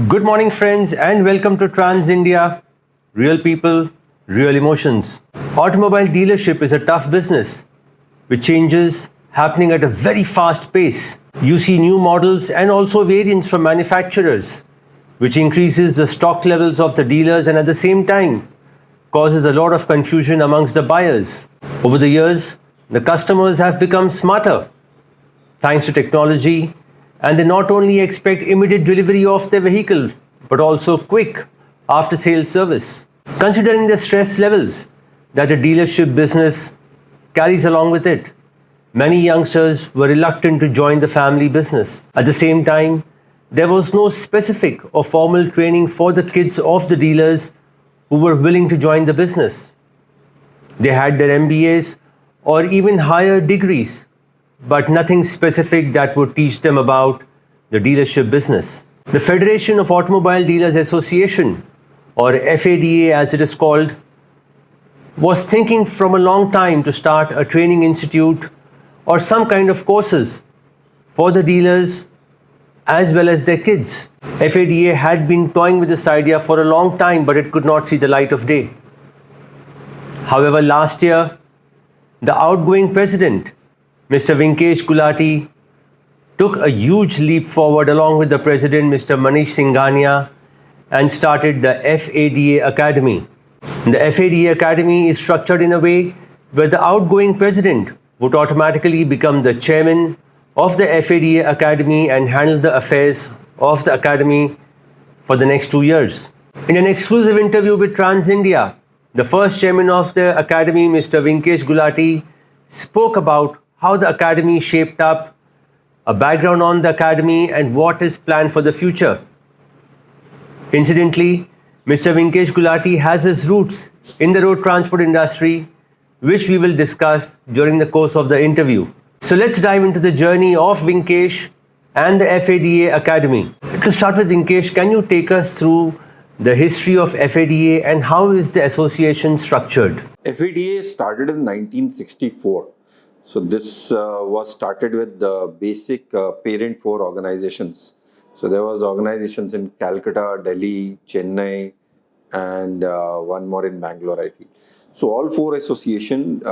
Good morning, friends, and welcome to Trans India. Real people, real emotions. Automobile dealership is a tough business with changes happening at a very fast pace. You see new models and also variants from manufacturers, which increases the stock levels of the dealers and at the same time causes a lot of confusion amongst the buyers. Over the years, the customers have become smarter thanks to technology, and they not only expect immediate delivery of their vehicle but also quick after sales service. Considering the stress levels that a dealership business carries along with it, many youngsters were reluctant to join the family business. At the same time, there was no specific or formal training for the kids of the dealers who were willing to join the business. They had their MBAs or even higher degrees, but nothing specific that would teach them about the dealership business. The Federation of Automobile Dealers Association, or FADA as it is called, was thinking from a long time to start a training institute or some kind of courses for the dealers as well as their kids. FADA had been toying with this idea for a long time, but it could not see the light of day. However, last year, the outgoing president, Mr. Vinkesh Gulati, took a huge leap forward along with the president, Mr. Manish Singhania, and started the FADA Academy. The FADA Academy is structured in a way where the outgoing president would automatically become the chairman of the FADA Academy and handle the affairs of the academy for the next 2 years. In an exclusive interview with Trans India, the first chairman of the academy, Mr. Vinkesh Gulati, spoke about how the academy shaped up, a background on the academy, and what is planned for the future. Incidentally, Mr. Vinkesh Gulati has his roots in the road transport industry, which we will discuss during the course of the interview. So let's dive into the journey of Vinkesh and the FADA Academy. To start with, Vinkesh, can you take us through the history of FADA and how is the association structured? FADA started in 1964. So this was started with the basic parent four organizations. So there was organizations in Calcutta, Delhi, Chennai, and one more in Bangalore, I feel. So all four associations,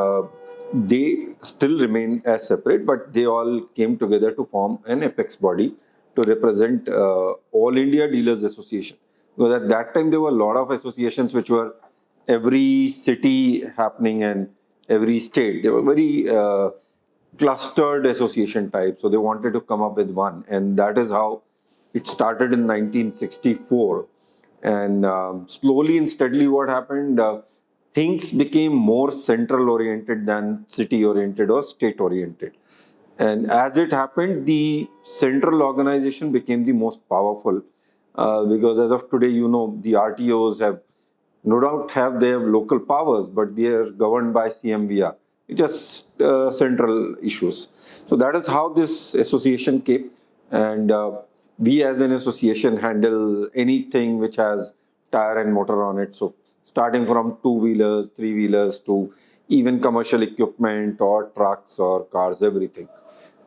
they still remain as separate, but they all came together to form an apex body to represent All India Dealers Association. Because at that time there were a lot of associations which were every city happening and every state. They were very clustered association type. So they wanted to come up with one. And that is how it started in 1964. And slowly and steadily what happened, things became more central oriented than city oriented or state oriented. And as it happened, the central organization became the most powerful because as of today, the RTOs have no doubt have their local powers, but they are governed by CMVR. It's just central issues. So that is how this association came. And we as an association handle anything which has tire and motor on it. So starting from two-wheelers, three-wheelers to even commercial equipment or trucks or cars, everything.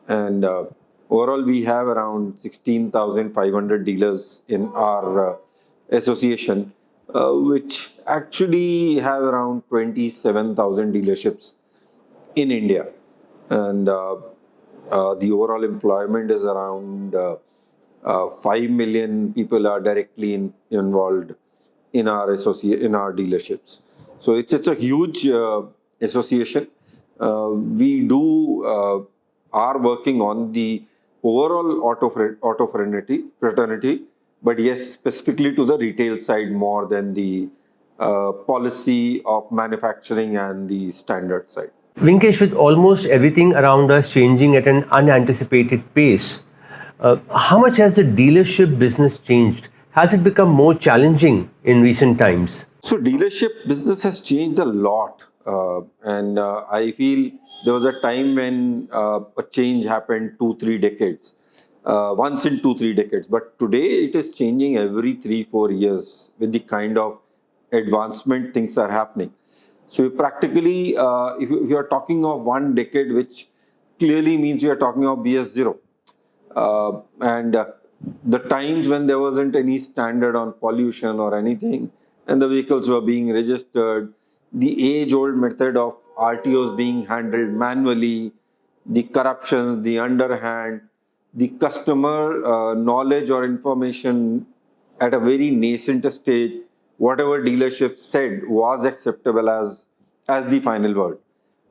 And overall, we have around 16,500 dealers in our association, which actually have around 27,000 dealerships in India. And the overall employment is around 5 million people are directly involved in our dealerships. So it's a huge association. We are working on the overall auto fraternity, but yes, specifically to the retail side more than the policy of manufacturing and the standard side. Vinkesh, with almost everything around us changing at an unanticipated pace, how much has the dealership business changed? Has it become more challenging in recent times? So dealership business has changed a lot. And I feel there was a time when a change happened 2-3 decades. Once in 2-3 decades. But today it is changing every 3-4 years with the kind of advancement things are happening. So practically, if you are talking of 1 decade, which clearly means you are talking of BS0. And the times when there wasn't any standard on pollution or anything, and the vehicles were being registered, the age-old method of RTOs being handled manually, the corruptions, the underhand, the customer knowledge or information at a very nascent stage, whatever dealership said was acceptable as the final word.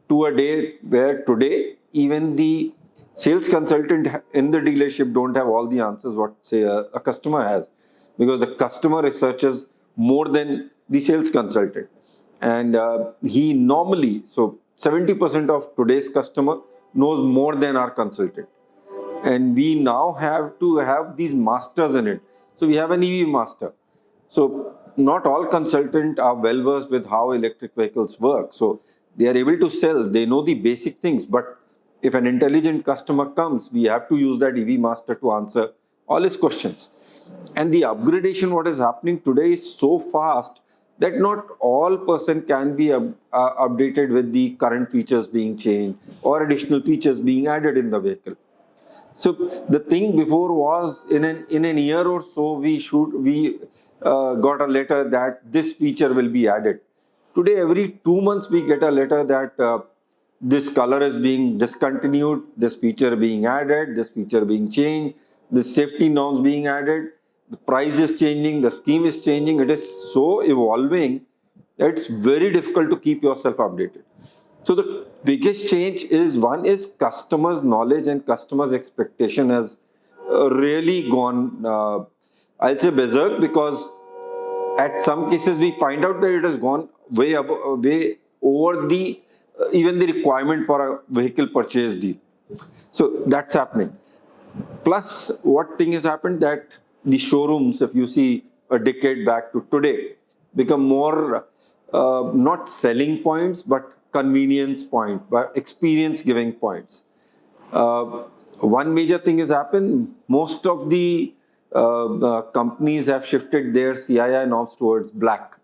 To a day where today even the sales consultant in the dealership don't have all the answers what say a customer has, because the customer researches more than the sales consultant, and he normally, so 70% of today's customer knows more than our consultant, and we now have to have these masters in it. So we have an EV master. So not all consultants are well versed with how electric vehicles work. So they are able to sell, they know the basic things, but if an intelligent customer comes, we have to use that EV master to answer all his questions. And the upgradation, what is happening today is so fast that not all person can be updated with the current features being changed or additional features being added in the vehicle. So the thing before was in an year or so we got a letter that this feature will be added. Today every 2 months we get a letter that this color is being discontinued, this feature being added, this feature being changed, this safety norms being added, the price is changing, the scheme is changing. It is so evolving that it's very difficult to keep yourself updated. So the biggest change is one is customers' knowledge and customers' expectation has really gone, I'll say berserk, because at some cases we find out that it has gone way over the even the requirement for a vehicle purchase deal. So that's happening. Plus, what thing has happened that the showrooms, if you see a decade back to today, become more not selling points but convenience point, but experience giving points. One major thing has happened. Most of the companies have shifted their CII norms towards black,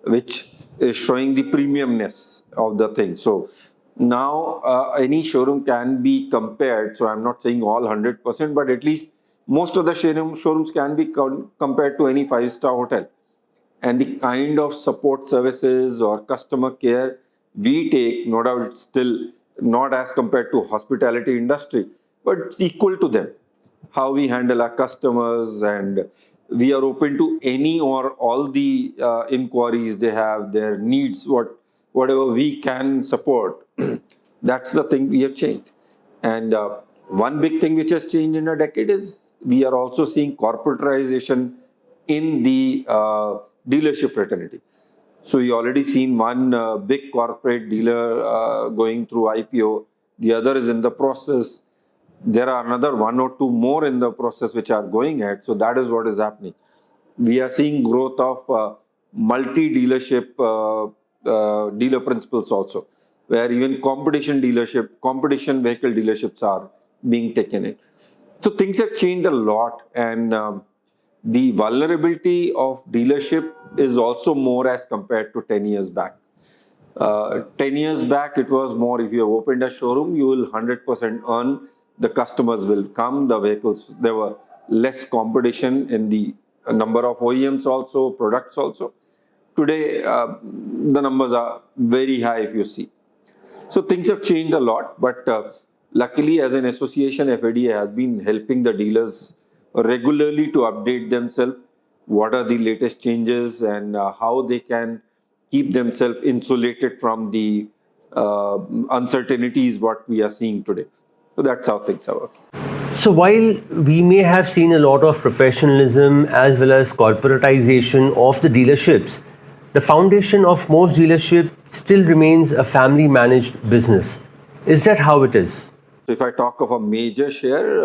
which is showing the premiumness of the thing. So now any showroom can be compared. So I'm not saying all 100%, but at least most of the showrooms can be compared to any five-star hotel. And the kind of support services or customer care we take, no doubt it's still not as compared to hospitality industry, but it's equal to them. How we handle our customers, and we are open to any or all the inquiries they have, their needs, whatever we can support. That's the thing we have changed. And one big thing which has changed in a decade is we are also seeing corporatization in the dealership fraternity. So you already seen one big corporate dealer going through IPO, the other is in the process. There are another one or two more in the process which are going ahead. So that is what is happening. We are seeing growth of multi-dealership dealer principles also, where even competition vehicle dealerships are being taken in. So things have changed a lot, and the vulnerability of dealership is also more as compared to 10 years back. 10 years back, it was more if you have opened a showroom, you will 100% earn, the customers will come, the vehicles, there were less competition in the number of OEMs also, products also. Today, the numbers are very high if you see. So things have changed a lot, but luckily as an association, FADA has been helping the dealers regularly to update themselves, what are the latest changes and how they can keep themselves insulated from the uncertainties what we are seeing today. So that's how things are working. So while we may have seen a lot of professionalism as well as corporatization of the dealerships, the foundation of most dealerships still remains a family managed business. Is that how it is? So if I talk of a major share,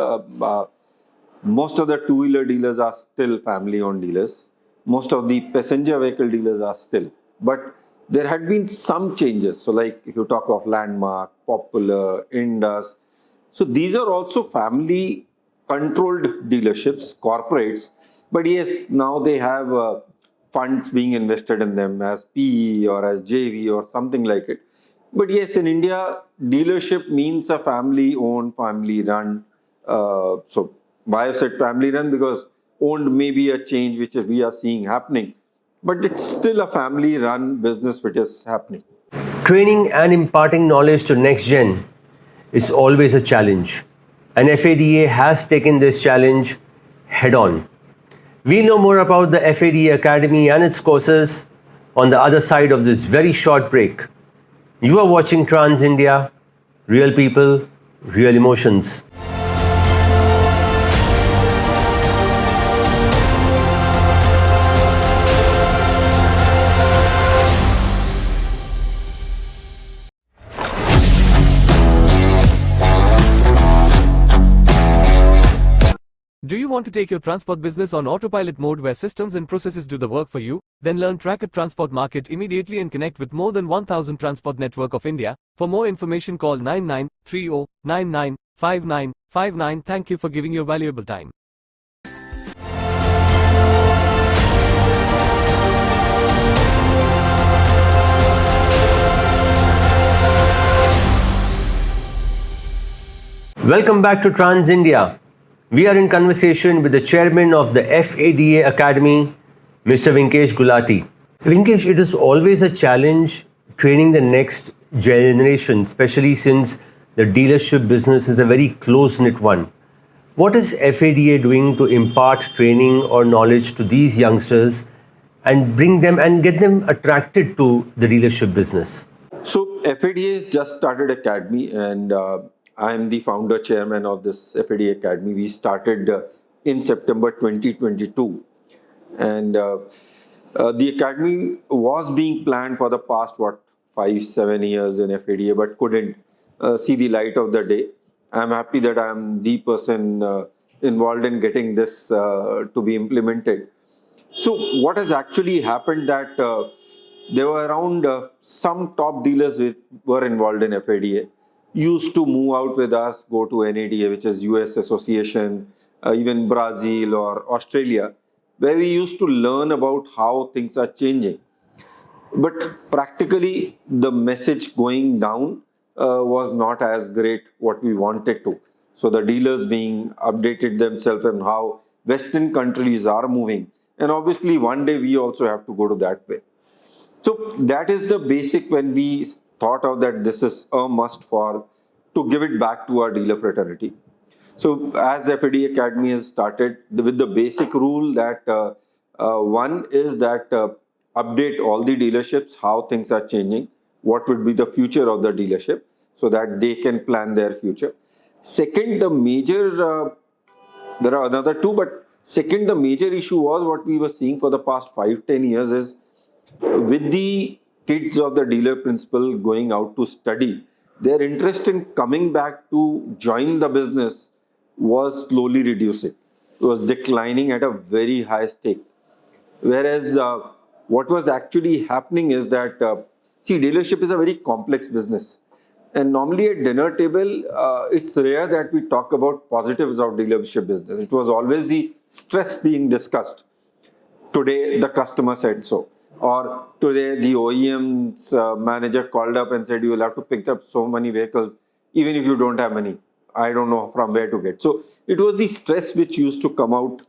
most of the two-wheeler dealers are still family-owned dealers. Most of the passenger vehicle dealers are still. But there had been some changes. So like if you talk of Landmark, Popular, Indus, so these are also family-controlled dealerships, corporates. But yes, now they have funds being invested in them as PE or as JV or something like it. But yes, in India, dealership means a family-owned, family-run. So Why I said family run? Because owned may be a change which we are seeing happening, but it's still a family run business which is happening. Training and imparting knowledge to next gen is always a challenge, and FADA has taken this challenge head on. We'll know more about the FADA Academy and its courses on the other side of this very short break. You are watching Trans India, real people, real emotions. Do you want to take your transport business on autopilot mode where systems and processes do the work for you? Then learn Track at Transport Market immediately and connect with more than 1000 Transport Network of India. For more information call 9930995959. Thank you for giving your valuable time. Welcome back to Trans India. We are in conversation with the chairman of the FADA Academy, Mr. Vinkesh Gulati. Vinkesh, it is always a challenge training the next generation, especially since the dealership business is a very close-knit one. What is FADA doing to impart training or knowledge to these youngsters and bring them and get them attracted to the dealership business? So FADA has just started Academy, and I am the founder chairman of this FADA Academy. We started in September 2022, and the academy was being planned for the past 5-7 years in FADA, but couldn't see the light of the day. I'm happy that I'm the person involved in getting this to be implemented. So what has actually happened that there were around some top dealers which were involved in FADA used to move out with us, go to NADA, which is US Association, even Brazil or Australia, where we used to learn about how things are changing. But practically, the message going down was not as great what we wanted to. So the dealers being updated themselves and how Western countries are moving. And obviously, one day we also have to go to that way. So that is the basic when we thought of that this is a must for to give it back to our dealer fraternity. So as FADA Academy has started with the basic rule that one is that update all the dealerships, how things are changing, what would be the future of the dealership so that they can plan their future. Second, the major, there are another two, but second, the major issue was what we were seeing for the past 5-10 years is with the kids of the dealer principal going out to study, their interest in coming back to join the business was slowly reducing. It was declining at a very high stake. Whereas what was actually happening is that, dealership is a very complex business. And normally at dinner table, it's rare that we talk about positives of dealership business. It was always the stress being discussed. Today, the customer said so. Or today, the OEM's manager called up and said, you will have to pick up so many vehicles, even if you don't have money. I don't know from where to get. So it was the stress which used to come out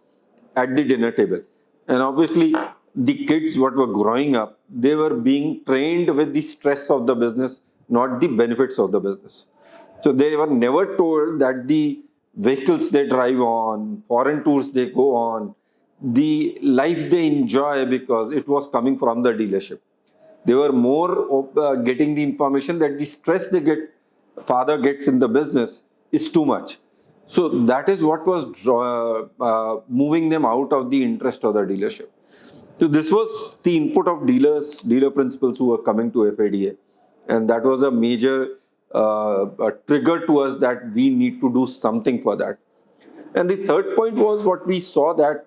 at the dinner table. And obviously, the kids what were growing up, they were being trained with the stress of the business, not the benefits of the business. So they were never told that the vehicles they drive on, foreign tours they go on, the life they enjoy because it was coming from the dealership. They were more getting the information that the stress they get, father gets in the business is too much. So that is what was moving them out of the interest of the dealership. So this was the input of dealer principals who were coming to FADA. And that was a major trigger to us that we need to do something for that. And the third point was what we saw that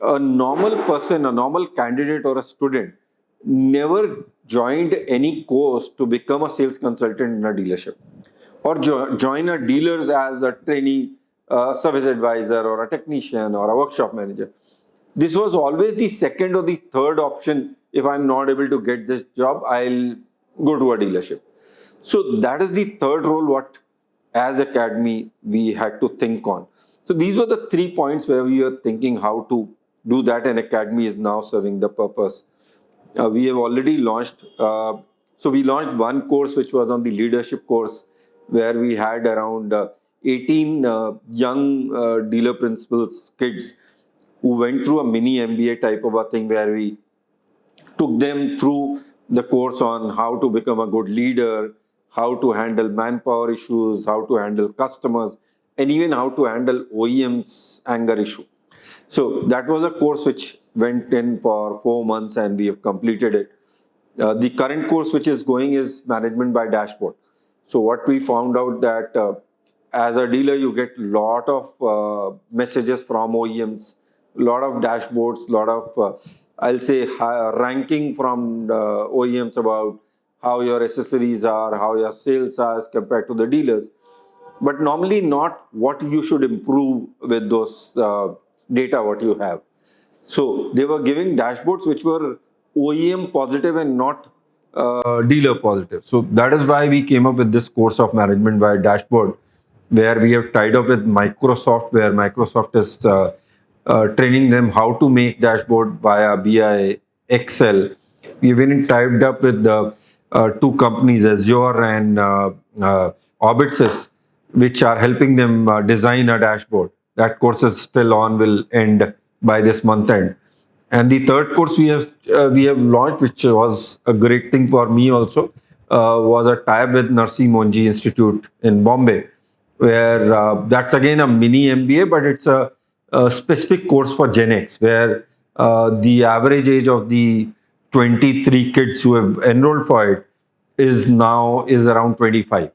a normal person, a normal candidate or a student never joined any course to become a sales consultant in a dealership or join a dealers as a trainee, service advisor or a technician or a workshop manager. This was always the second or the third option. If I'm not able to get this job, I'll go to a dealership. So that is the third role what as academy we had to think on. So these were the 3 points where we were thinking how to do that, and Academy is now serving the purpose. We have already launched. So we launched one course which was on the leadership course, where we had around 18 young dealer principals kids who went through a mini MBA type of a thing, where we took them through the course on how to become a good leader, how to handle manpower issues, how to handle customers, and even how to handle OEM's anger issue. So that was a course which went in for 4 months, and we have completed it. The current course which is going is management by dashboard. So what we found out that as a dealer, you get lot of messages from OEMs, lot of dashboards, lot of I'll say ranking from OEMs about how your accessories are, how your sales are as compared to the dealers, but normally not what you should improve with those data what you have. So they were giving dashboards which were OEM positive and not dealer positive. So that is why we came up with this course of management by dashboard, where we have tied up with Microsoft, where Microsoft is training them how to make dashboard via BI, Excel. We've even tied up with the two companies, Azure and Orbitsys, which are helping them design a dashboard. That course is still on, will end by this month end. And the third course we have launched, which was a great thing for me also, was a tie-up with Narsi Monji Institute in Bombay, where that's again a mini MBA, but it's a specific course for Gen X, where the average age of the 23 kids who have enrolled for it is around 25.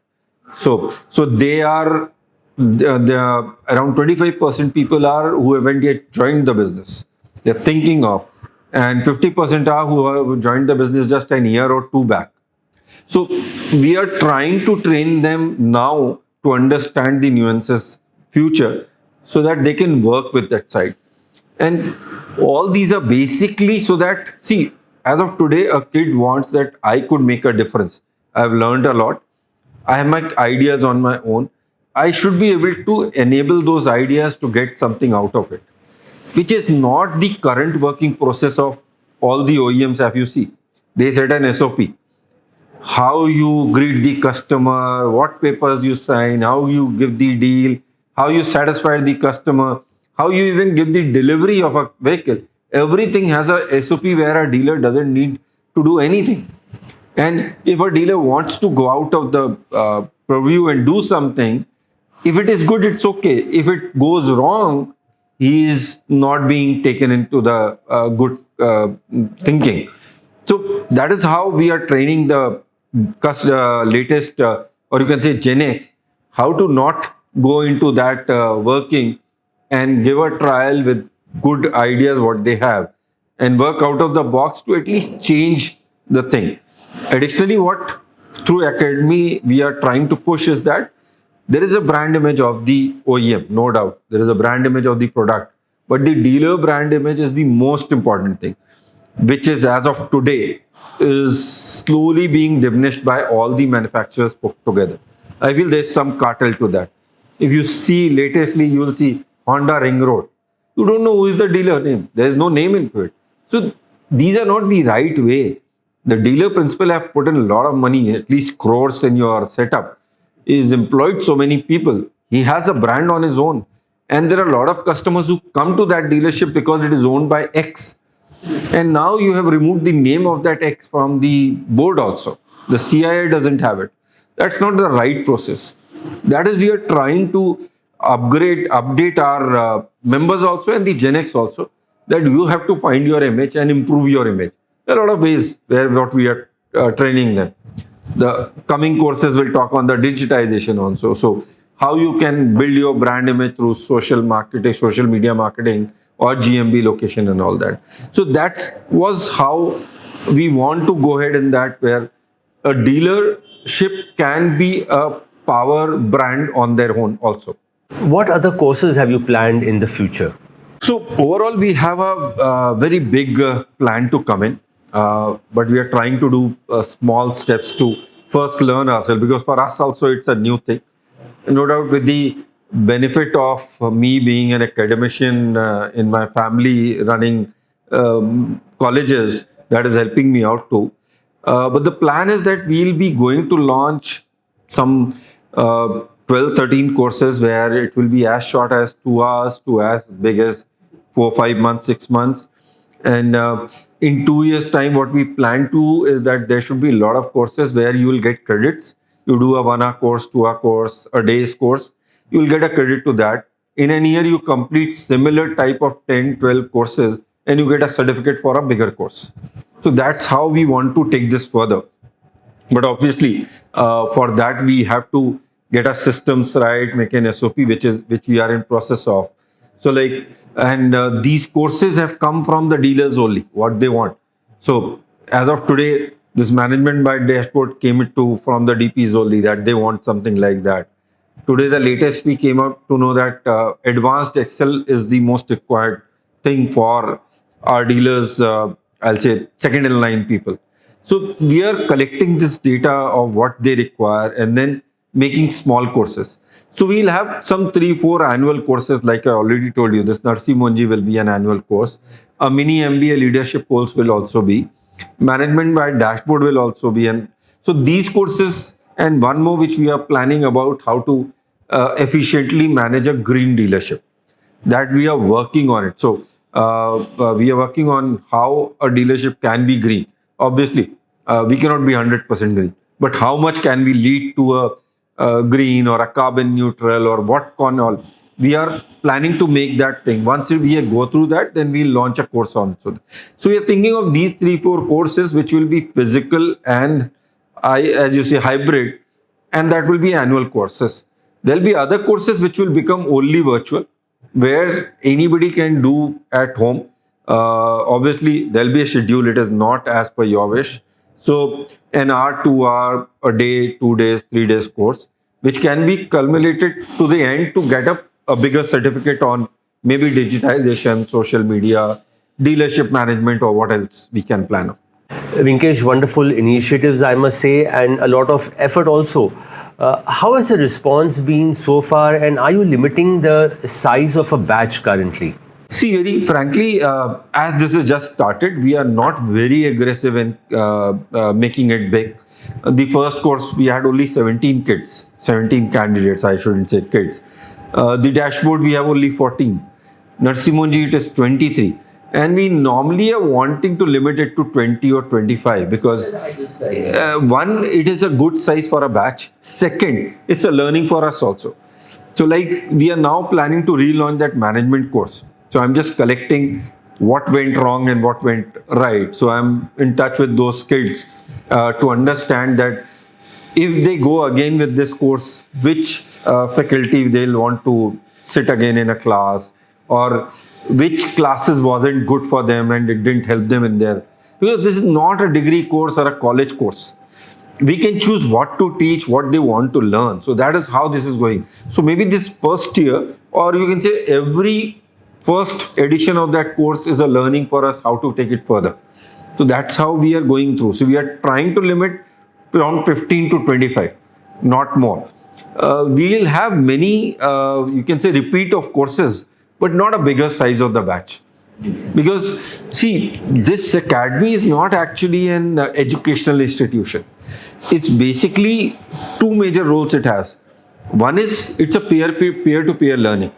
So they are around 25% people are who haven't yet joined the business. They're thinking of, and 50% are who have joined the business just a year or two back. So we are trying to train them now to understand the nuances future, so that they can work with that side. And all these are basically so that, see, as of today, a kid wants that I could make a difference. I've learned a lot. I have my ideas on my own. I should be able to enable those ideas to get something out of it, which is not the current working process of all the OEMs. If you see, they set an SOP. How you greet the customer, what papers you sign, how you give the deal, how you satisfy the customer, how you even give the delivery of a vehicle. Everything has a SOP where a dealer doesn't need to do anything. And if a dealer wants to go out of the purview and do something, if it is good, it's okay. If it goes wrong, he is not being taken into the good thinking. So that is how we are training the latest, or you can say Gen X, how to not go into that working, and give a trial with good ideas what they have, and work out of the box to at least change the thing. Additionally, what through Academy we are trying to push is that there is a brand image of the OEM, no doubt. There is a brand image of the product, but the dealer brand image is the most important thing, which is, as of today, is slowly being diminished by all the manufacturers put together. I feel there's some cartel to that. If you see latestly, you will see Honda Ring Road. You don't know who is the dealer name. There is no name into it. So these are not the right way. The dealer principal have put in a lot of money, at least crores in your setup. He's employed so many people. He has a brand on his own. And there are a lot of customers who come to that dealership because it is owned by X. And now you have removed the name of that X from the board also. The CIA doesn't have it. That's not the right process. That is, we are trying to update our members also, and the Gen X also, that you have to find your image and improve your image. There are a lot of ways where what we are training them. The coming courses will talk on the digitization also. So how you can build your brand image through social marketing, social media marketing, or GMB location and all that. So that was how we want to go ahead in that, where a dealership can be a power brand on their own also. What other courses have you planned in the future? So overall, we have a very big plan to come in, but we are trying to do small steps to first learn ourselves, because for us also it's a new thing. No doubt with the benefit of me being an academician in my family running colleges that is helping me out too. But the plan is that we'll be going to launch some 12, 13 courses where it will be as short as 2 hours to as big as 4, 5 months, 6 months. And in 2 years' time, what we plan to is that there should be a lot of courses where you will get credits. You do a 1 hour course, 2 hour course, a day's course, you will get a credit to that. In a year, you complete similar type of 10, 12 courses and you get a certificate for a bigger course. So that's how we want to take this further. But obviously, for that we have to get our systems right, make an SOP, which we are in process of. So these courses have come from the dealers only, what they want. So as of today, this management by dashboard came from the DPs only, that they want something like that. Today, the latest we came up to know that advanced Excel is the most required thing for our dealers, I'll say second in line people. So we are collecting this data of what they require and then making small courses. So we'll have some 3-4 annual courses, like I already told you. This Narsi Monji will be an annual course. A mini MBA leadership course will also be. Management by dashboard will also be. And so these courses and one more which we are planning about how to efficiently manage a green dealership, that we are working on it. So we are working on how a dealership can be green. Obviously, we cannot be 100% green, but how much can we lead to a green or a carbon neutral or what can all? We are planning to make that thing. Once we go through that, then we'll launch a course on. So we are thinking of these 3-4 courses which will be physical and as you say, hybrid, and that will be annual courses. There'll be other courses which will become only virtual, where anybody can do at home. Obviously, there'll be a schedule. It is not as per your wish. So an hour, 2 hour, a day, 2 days, 3 days course, which can be culminated to the end to get a bigger certificate on maybe digitization, social media, dealership management, or what else we can plan on. Vinkesh, wonderful initiatives, I must say, and a lot of effort also. How has the response been so far, and are you limiting the size of a batch currently? See, very frankly, as this has just started, we are not very aggressive in making it big. The first course, we had only 17 kids, 17 candidates, I shouldn't say kids. The dashboard, we have only 14. Narsimonji, it is 23. And we normally are wanting to limit it to 20 or 25 because one, it is a good size for a batch. Second, it's a learning for us also. So we are now planning to relaunch that management course. So I'm just collecting what went wrong and what went right. So I'm in touch with those kids to understand that if they go again with this course, which faculty they'll want to sit again in a class, or which classes wasn't good for them and it didn't help them in there. Because this is not a degree course or a college course. We can choose what to teach, what they want to learn. So that is how this is going. So maybe this first year, or you can say every first edition of that course is a learning for us how to take it further. So that's how we are going through. So we are trying to limit from 15 to 25, not more. We will have many, you can say, repeat of courses, but not a bigger size of the batch. Because, see, this academy is not actually an educational institution. It's basically two major roles it has. One is, it's a peer-to-peer learning,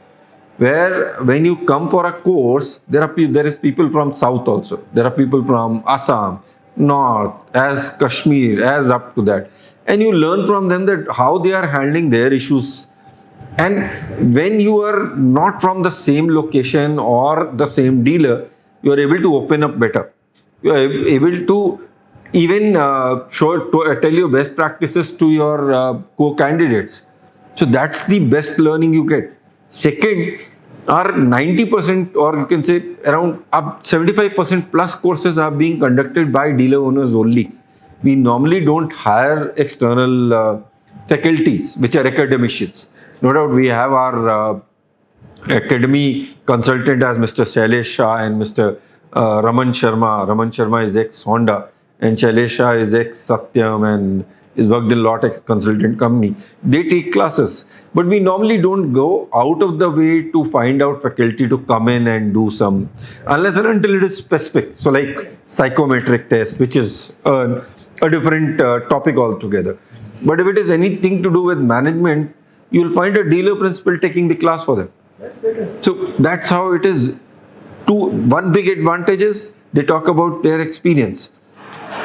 where when you come for a course, there is people from South also. There are people from Assam, North, as Kashmir, as up to that. And you learn from them that how they are handling their issues. And when you are not from the same location or the same dealer, you are able to open up better. You are able to even tell your best practices to your co-candidates. So that's the best learning you get. Second, our 90% or you can say around up 75% plus courses are being conducted by dealer owners only. We normally don't hire external faculties, which are academicians. No doubt we have our academy consultant as Mr. Shailesh Shah and Mr. Raman Sharma. Raman Sharma is ex-Honda and Shailesh Shah is ex-Satyam, and he's worked in a lot of consultant company. They take classes, but we normally don't go out of the way to find out faculty to come in and do some, unless and until it is specific. So like psychometric test, which is a different topic altogether. But if it is anything to do with management, you will find a dealer principal taking the class for them. So that's how it is. One big advantage is they talk about their experience,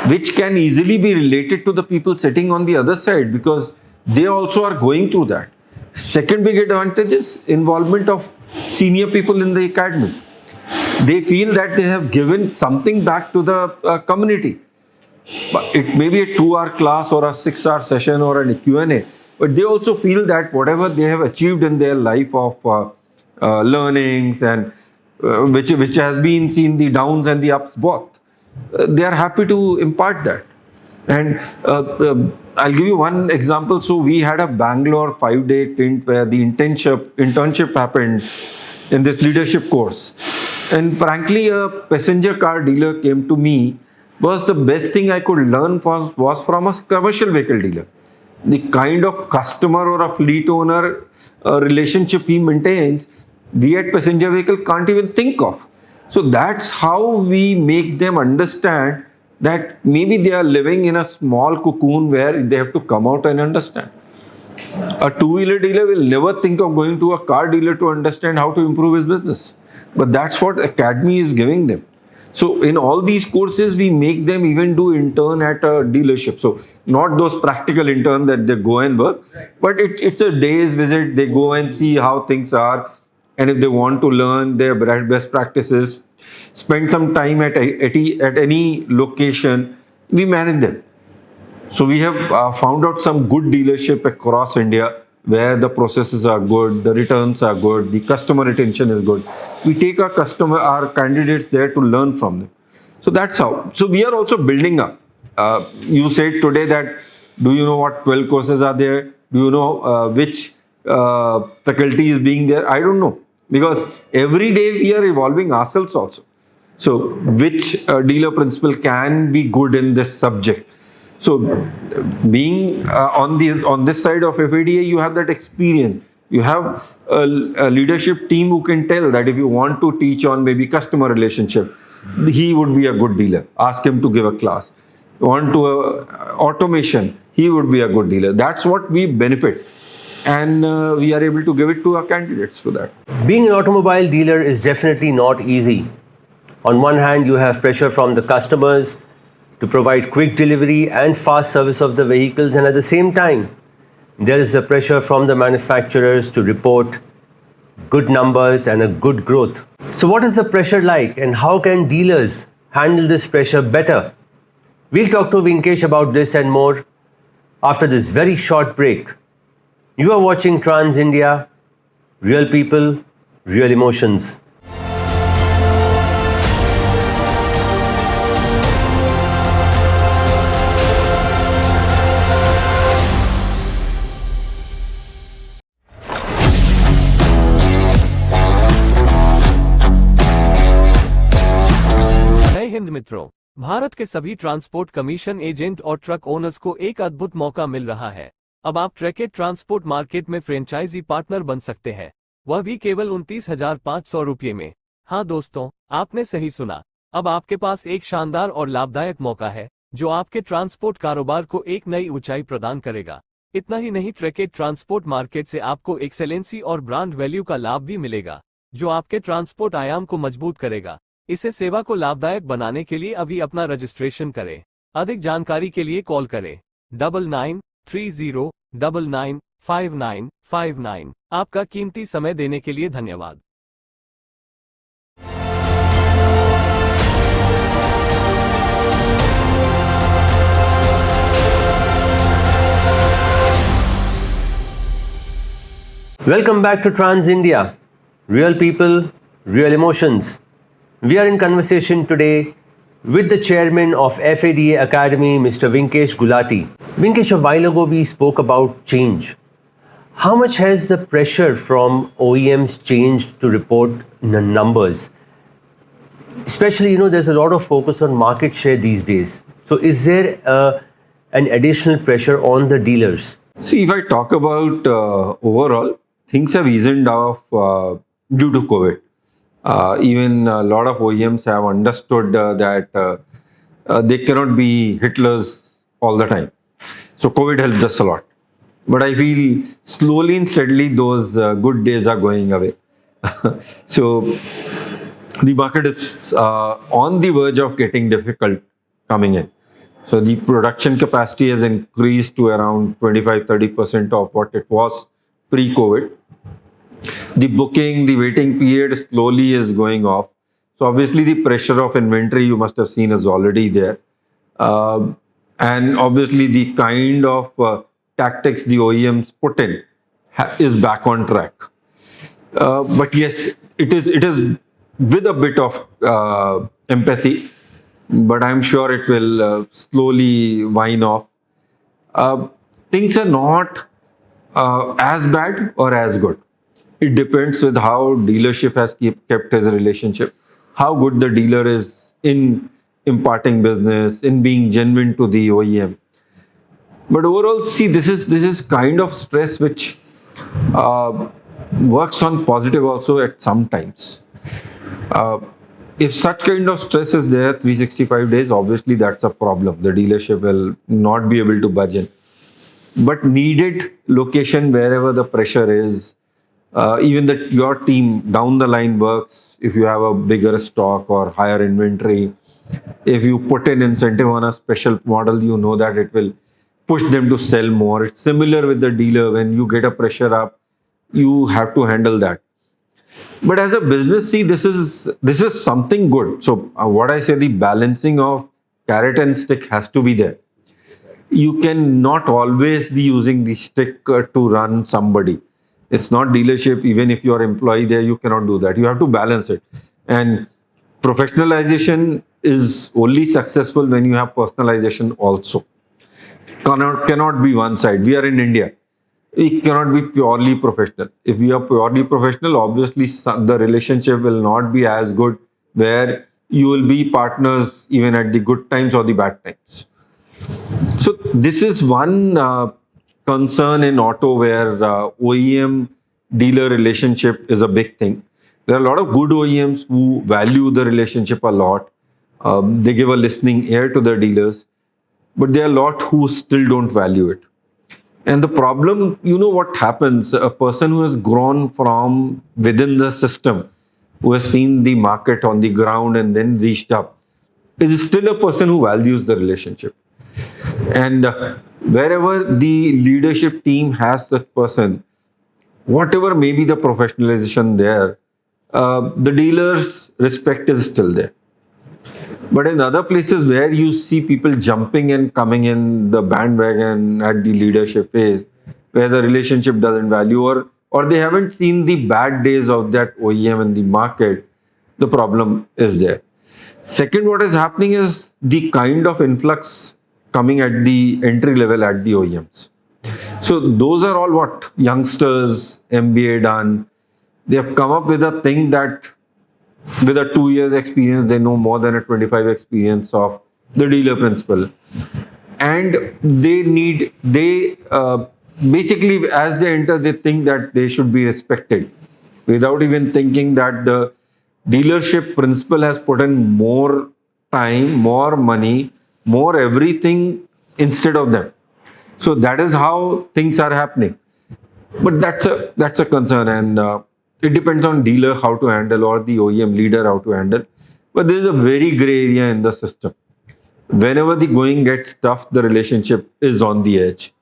which can easily be related to the people sitting on the other side because they also are going through that. Second big advantage is involvement of senior people in the academy. They feel that they have given something back to the community. But it may be a 2-hour class or a 6-hour session or a Q&A, but they also feel that whatever they have achieved in their life of learnings and which has been seen the downs and the ups both, they are happy to impart that. And I'll give you one example. So we had a Bangalore 5-day stint where the internship happened in this leadership course. And frankly, a passenger car dealer came to me. Was the best thing I could learn was from a commercial vehicle dealer. The kind of customer or a fleet owner relationship he maintains, we at passenger vehicle can't even think of. So that's how we make them understand that maybe they are living in a small cocoon where they have to come out and understand. A two-wheeler dealer will never think of going to a car dealer to understand how to improve his business. But that's what Academy is giving them. So in all these courses, we make them even do intern at a dealership. So not those practical intern that they go and work, but it's a day's visit. They go and see how things are. And if they want to learn their best practices, spend some time at any location, we manage them. So we have found out some good dealership across India where the processes are good, the returns are good, the customer retention is good. We take our candidates there to learn from them. So that's how. So we are also building up. You said today that, do you know what 12 courses are there? Do you know which faculty is being there? I don't know. Because every day we are evolving ourselves also. So which dealer principal can be good in this subject? So being on this side of FADA, you have that experience. You have a leadership team who can tell that if you want to teach on maybe customer relationship, he would be a good dealer. Ask him to give a class. You want to automation, he would be a good dealer. That's what we benefit. And we are able to give it to our candidates for that. Being an automobile dealer is definitely not easy. On one hand, you have pressure from the customers to provide quick delivery and fast service of the vehicles, and at the same time, there is a pressure from the manufacturers to report good numbers and a good growth. So what is the pressure like, and how can dealers handle this pressure better? We'll talk to Vinkesh about this and more after this very short break. You are watching Trans India, real people, real emotions. जय हिंद मित्रों, भारत के सभी transport commission agent और truck owners को एक अद्भुत मौका मिल रहा है। अब आप ट्रैकेट ट्रांसपोर्ट मार्केट में फ्रेंचाइजी पार्टनर बन सकते हैं, वह भी केवल 29,500 रुपये में। हाँ दोस्तों, आपने सही सुना। अब आपके पास एक शानदार और लाभदायक मौका है जो आपके ट्रांसपोर्ट कारोबार को एक नई ऊंचाई प्रदान करेगा। इतना ही नहीं, ट्रैकेट ट्रांसपोर्ट मार्केट से आपको एक्सेलेंसी और ब्रांड वैल्यू का लाभ भी मिलेगा जो आपके ट्रांसपोर्ट आयाम को मजबूत करेगा। इसे सेवा को लाभदायक बनाने के लिए अभी अपना रजिस्ट्रेशन करें। अधिक जानकारी के लिए कॉल करें 9930995959। आपका कीमती समय देने के लिए धन्यवाद। Welcome back to Trans India, real people, real emotions. We are in conversation today with the chairman of FADA Academy, Mr. Vinkesh Gulati. Vinkesh, a while ago we spoke about change. How much has the pressure from OEMs changed to report numbers? Especially, there's a lot of focus on market share these days. So is there and additional pressure on the dealers? See, if I talk about overall, things have eased off due to COVID. Even a lot of OEMs have understood that they cannot be Hitlers all the time. So COVID helped us a lot. But I feel slowly and steadily those good days are going away. So the market is on the verge of getting difficult coming in. So the production capacity has increased to around 25-30% of what it was pre-COVID. The booking, the waiting period slowly is going off. So obviously the pressure of inventory you must have seen is already there. And obviously the kind of tactics the OEMs put in is back on track. But yes, it is with a bit of empathy, but I'm sure it will slowly wind off. Things are not as bad or as good. It depends with how dealership has kept his relationship, how good the dealer is in imparting business, in being genuine to the OEM. But overall, see, this is kind of stress which works on positive also at some times. If such kind of stress is there 365 days, obviously that's a problem. The dealership will not be able to budge in. But needed location wherever the pressure is, even that your team down the line works if you have a bigger stock or higher inventory. If you put an incentive on a special model, you know that it will push them to sell more. It's similar with the dealer. When you get a pressure up, you have to handle that. But as a business, see, this is something good. So what I say, the balancing of carrot and stick has to be there. You cannot always be using the stick to run somebody. It's not dealership. Even if you're employee there, you cannot do that. You have to balance it. And professionalization is only successful when you have personalization also. Cannot be one side. We are in India. We cannot be purely professional. If we are purely professional, obviously the relationship will not be as good, where you will be partners even at the good times or the bad times. So this is one concern in auto, where OEM dealer relationship is a big thing. There are a lot of good OEMs who value the relationship a lot. They give a listening ear to their dealers, but there are a lot who still don't value it. And the problem, you know what happens, a person who has grown from within the system, who has seen the market on the ground and then reached up, is still a person who values the relationship. And wherever the leadership team has that person, whatever may be the professionalization there, the dealer's respect is still there. But in other places where you see people jumping and coming in the bandwagon at the leadership phase, where the relationship doesn't value, or they haven't seen the bad days of that OEM in the market, the problem is there. Second, what is happening is the kind of influx coming at the entry level at the OEMs. So those are all what? Youngsters, MBA done. They have come up with a thing that with a 2 years experience, they know more than a 25 experience of the dealer principle. And they basically, as they enter, they think that they should be respected without even thinking that the dealership principal has put in more time, more money, more everything instead of them. So that is how things are happening. But that's a concern, and it depends on dealer how to handle, or the OEM leader how to handle. But there is a very gray area in the system. Whenever the going gets tough, the relationship is on the edge.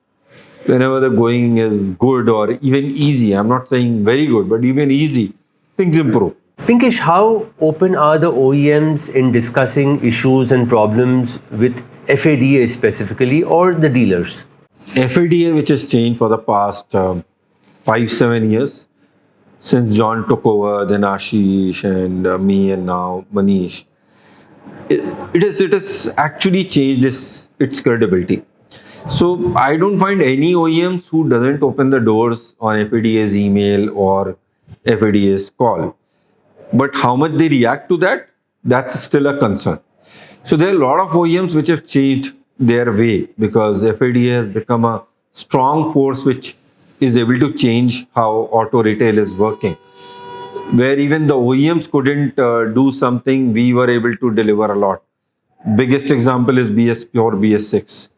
Whenever the going is good or even easy, I'm not saying very good, but even easy, things improve. Vinkesh, how open are the OEMs in discussing issues and problems with FADA specifically, or the dealers? FADA, which has changed for the past 5-7 years, since John took over, then Ashish and me, and now Manish, it has actually changed its credibility. So I don't find any OEMs who doesn't open the doors on FADA's email or FADA's call. But how much they react to that, that's still a concern. So there are a lot of OEMs which have changed their way, because FADA has become a strong force which is able to change how auto retail is working. Where even the OEMs couldn't do something, we were able to deliver a lot. Biggest example is BS4 or BS6.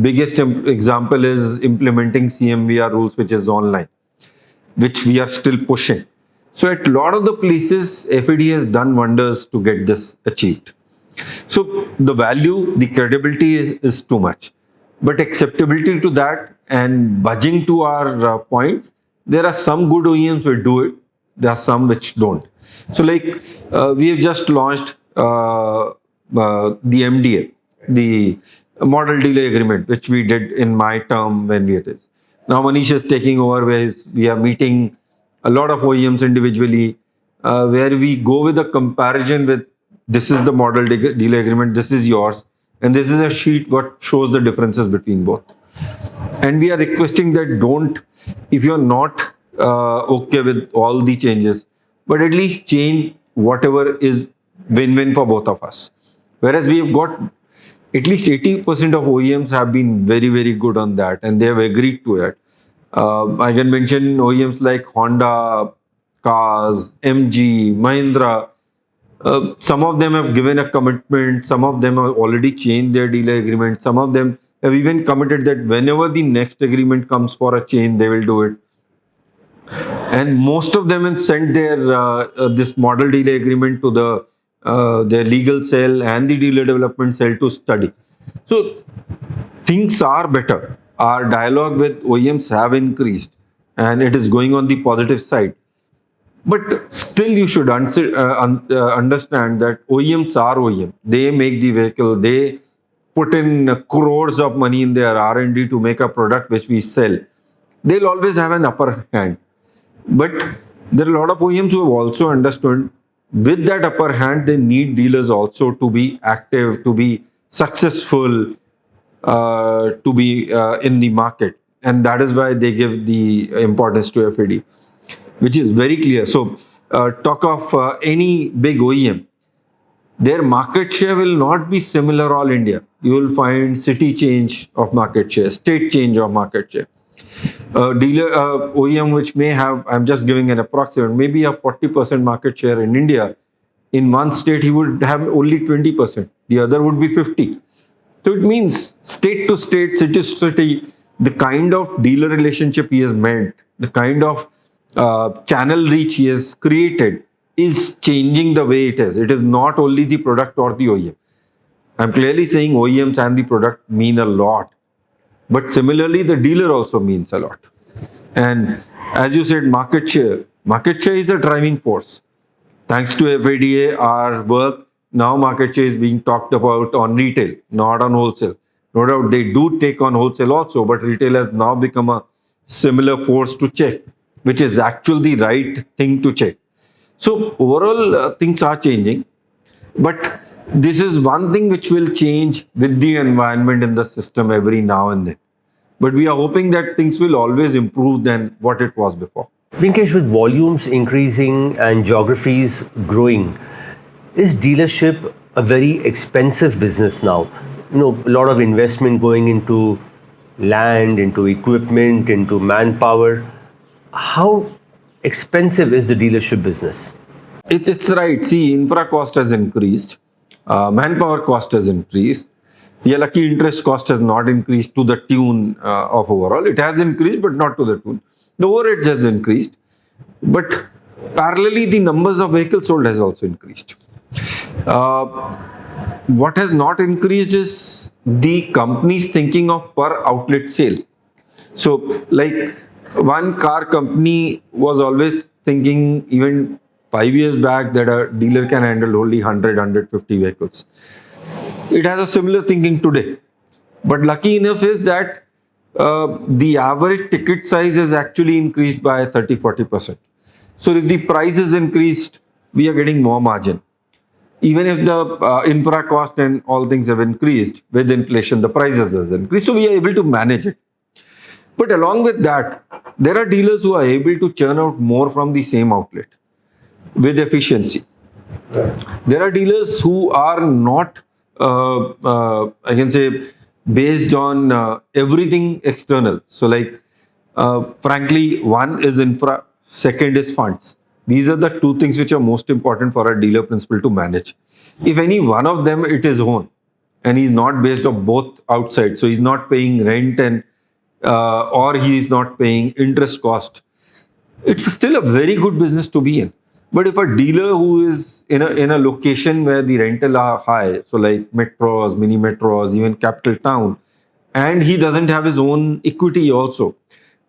Biggest example is implementing CMVR rules, which is online, which we are still pushing. So at a lot of the places, FAD has done wonders to get this achieved. So the value, the credibility is too much, but acceptability to that and budging to our points, there are some good OEMs which do it, there are some which don't. So like we have just launched the MDA, the model delay agreement, which we did in my term when we it is. Now Manish is taking over, where we are meeting a lot of OEMs individually, where we go with a comparison with this is the model delay agreement, this is yours, and this is a sheet what shows the differences between both. And we are requesting that don't, if you're not okay with all the changes, but at least change whatever is win-win for both of us. Whereas we have got at least 80% of OEMs have been very, very good on that, and they have agreed to it. I can mention OEMs like Honda, Cars, MG, Mahindra. Some of them have given a commitment, some of them have already changed their dealer agreement, some of them have even committed that whenever the next agreement comes for a change, they will do it. And most of them have sent their this model dealer agreement to their legal cell and the dealer development cell to study. So things are better. Our dialogue with OEMs have increased, and it is going on the positive side. But still, you should understand that OEMs are OEM. They make the vehicle. They put in crores of money in their R&D to make a product which we sell. They'll always have an upper hand. But there are a lot of OEMs who have also understood with that upper hand, they need dealers also to be active, to be successful, to be in the market. And that is why they give the importance to FAD, which is very clear. So talk of any big OEM, their market share will not be similar all India. You will find city change of market share, state change of market share. Dealer OEM which may have, I'm just giving an approximate, maybe a 40% market share in India. In one state, he would have only 20%. The other would be 50. So it means state to state, city to city, the kind of dealer relationship he has made, the kind of channel reach he has created is changing the way it is. It is not only the product or the OEM. I'm clearly saying OEMs and the product mean a lot. But similarly, the dealer also means a lot. And as you said, market share is a driving force. Thanks to FADA, our work, now market share is being talked about on retail, not on wholesale. No doubt they do take on wholesale also, but retail has now become a similar force to check, which is actually the right thing to check. So overall, things are changing. But this is one thing which will change with the environment in the system every now and then. But we are hoping that things will always improve than what it was before. Vinkesh, with volumes increasing and geographies growing, is dealership a very expensive business now? You know, a lot of investment going into land, into equipment, into manpower. How expensive is the dealership business? It's right. See, infra cost has increased, manpower cost has increased. Yeah, lucky interest cost has not increased to the tune of overall. It has increased, but not to the tune. The overheads has increased, but parallelly the numbers of vehicles sold has also increased. What has not increased is the companies thinking of per outlet sale. So, like one car company was always thinking even 5 years back that a dealer can handle only 100, 150 vehicles. It has a similar thinking today. But lucky enough is that the average ticket size has actually increased by 30-40%. So if the price is increased, we are getting more margin. Even if the infra cost and all things have increased with inflation, the prices has increased. So we are able to manage it. But along with that, there are dealers who are able to churn out more from the same outlet with efficiency. There are dealers who are not, I can say, based on everything external. So, like, frankly, one is infra, second is funds. These are the two things which are most important for a dealer principal to manage. If any one of them it is own, and he's not based on both outside, so he's not paying rent and or he is not paying interest cost, it's still a very good business to be in. But if a dealer who is in a location where the rental are high, so like metros, mini metros, even capital town, and he doesn't have his own equity also,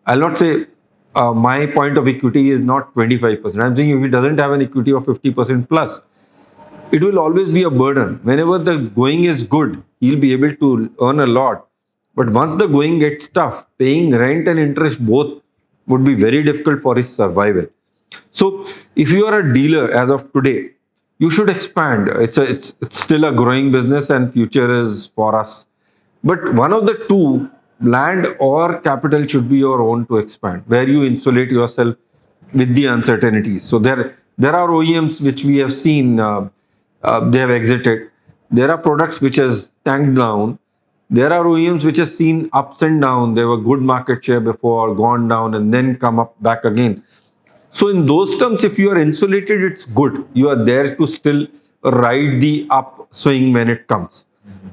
I'll not say my point of equity is not 25%. I'm saying if he doesn't have an equity of 50% plus, it will always be a burden. Whenever the going is good, he'll be able to earn a lot. But once the going gets tough, paying rent and interest both would be very difficult for his survival. So, if you are a dealer as of today, you should expand. It's still a growing business, and future is for us. But one of the two, land or capital, should be your own to expand, where you insulate yourself with the uncertainties. So there are OEMs which we have seen they have exited. There are products which has tanked down. There are OEMs which have seen ups and downs. They were good market share before, gone down, and then come up back again. So in those terms, if you are insulated, it's good. You are there to still ride the upswing when it comes.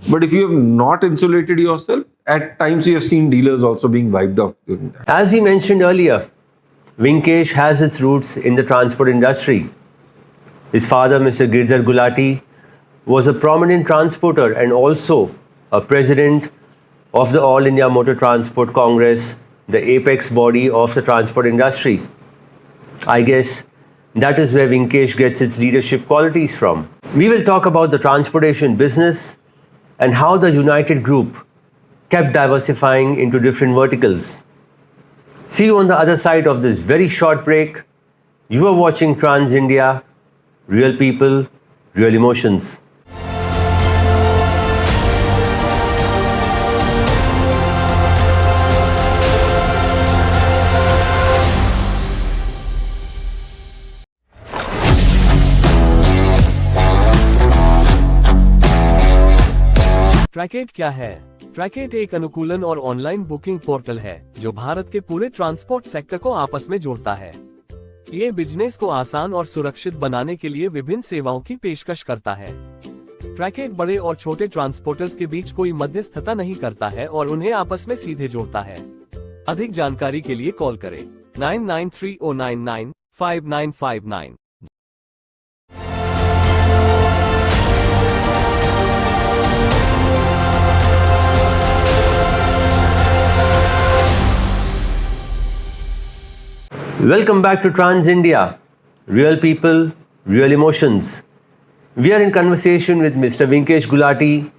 But if you have not insulated yourself, at times you have seen dealers also being wiped off during that. As we mentioned earlier, Vinkesh has its roots in the transport industry. His father, Mr. Vinkesh Gulati, was a prominent transporter and also a president of the All India Motor Transport Congress, the apex body of the transport industry. I guess that is where Vinkesh gets its leadership qualities from. We will talk about the transportation business and how the United Group kept diversifying into different verticals. See you on the other side of this very short break. You are watching Trans India, real people, real emotions. ट्रैकेट क्या है? ट्रैकेट एक अनुकूलन और online booking portal है जो भारत के पूरे transport sector को आपस में जोड़ता है। ये बिजनेस को आसान और सुरक्षित बनाने के लिए विभिन्न सेवाओं की पेशकश करता है। ट्रैकेट बड़े और छोटे ट्रांसपोर्टर्स के बीच कोई मध्यस्थता नहीं करता है और उन्हें आपस में सीधे जोड़ता है। अधिक जानकारी के लिए कॉल करें 9930995959। Welcome back to Trans India, real people, real emotions. We are in conversation with Mr. Vinkesh Gulati,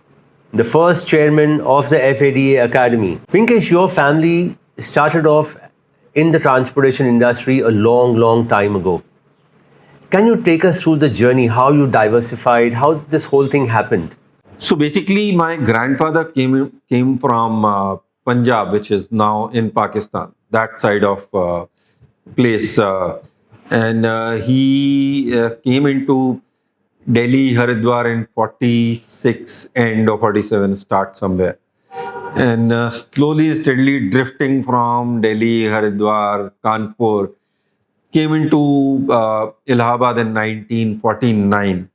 the first chairman of the FADA Academy. Vinkesh, your family started off in the transportation industry a long time ago. Can you take us through the journey, how you diversified, how this whole thing happened? So basically, my grandfather came from Punjab, which is now in Pakistan, that side of place, and he came into Delhi, Haridwar in 46, end of 47, start somewhere, and slowly, steadily drifting from Delhi, Haridwar, Kanpur, came into Allahabad in 1949.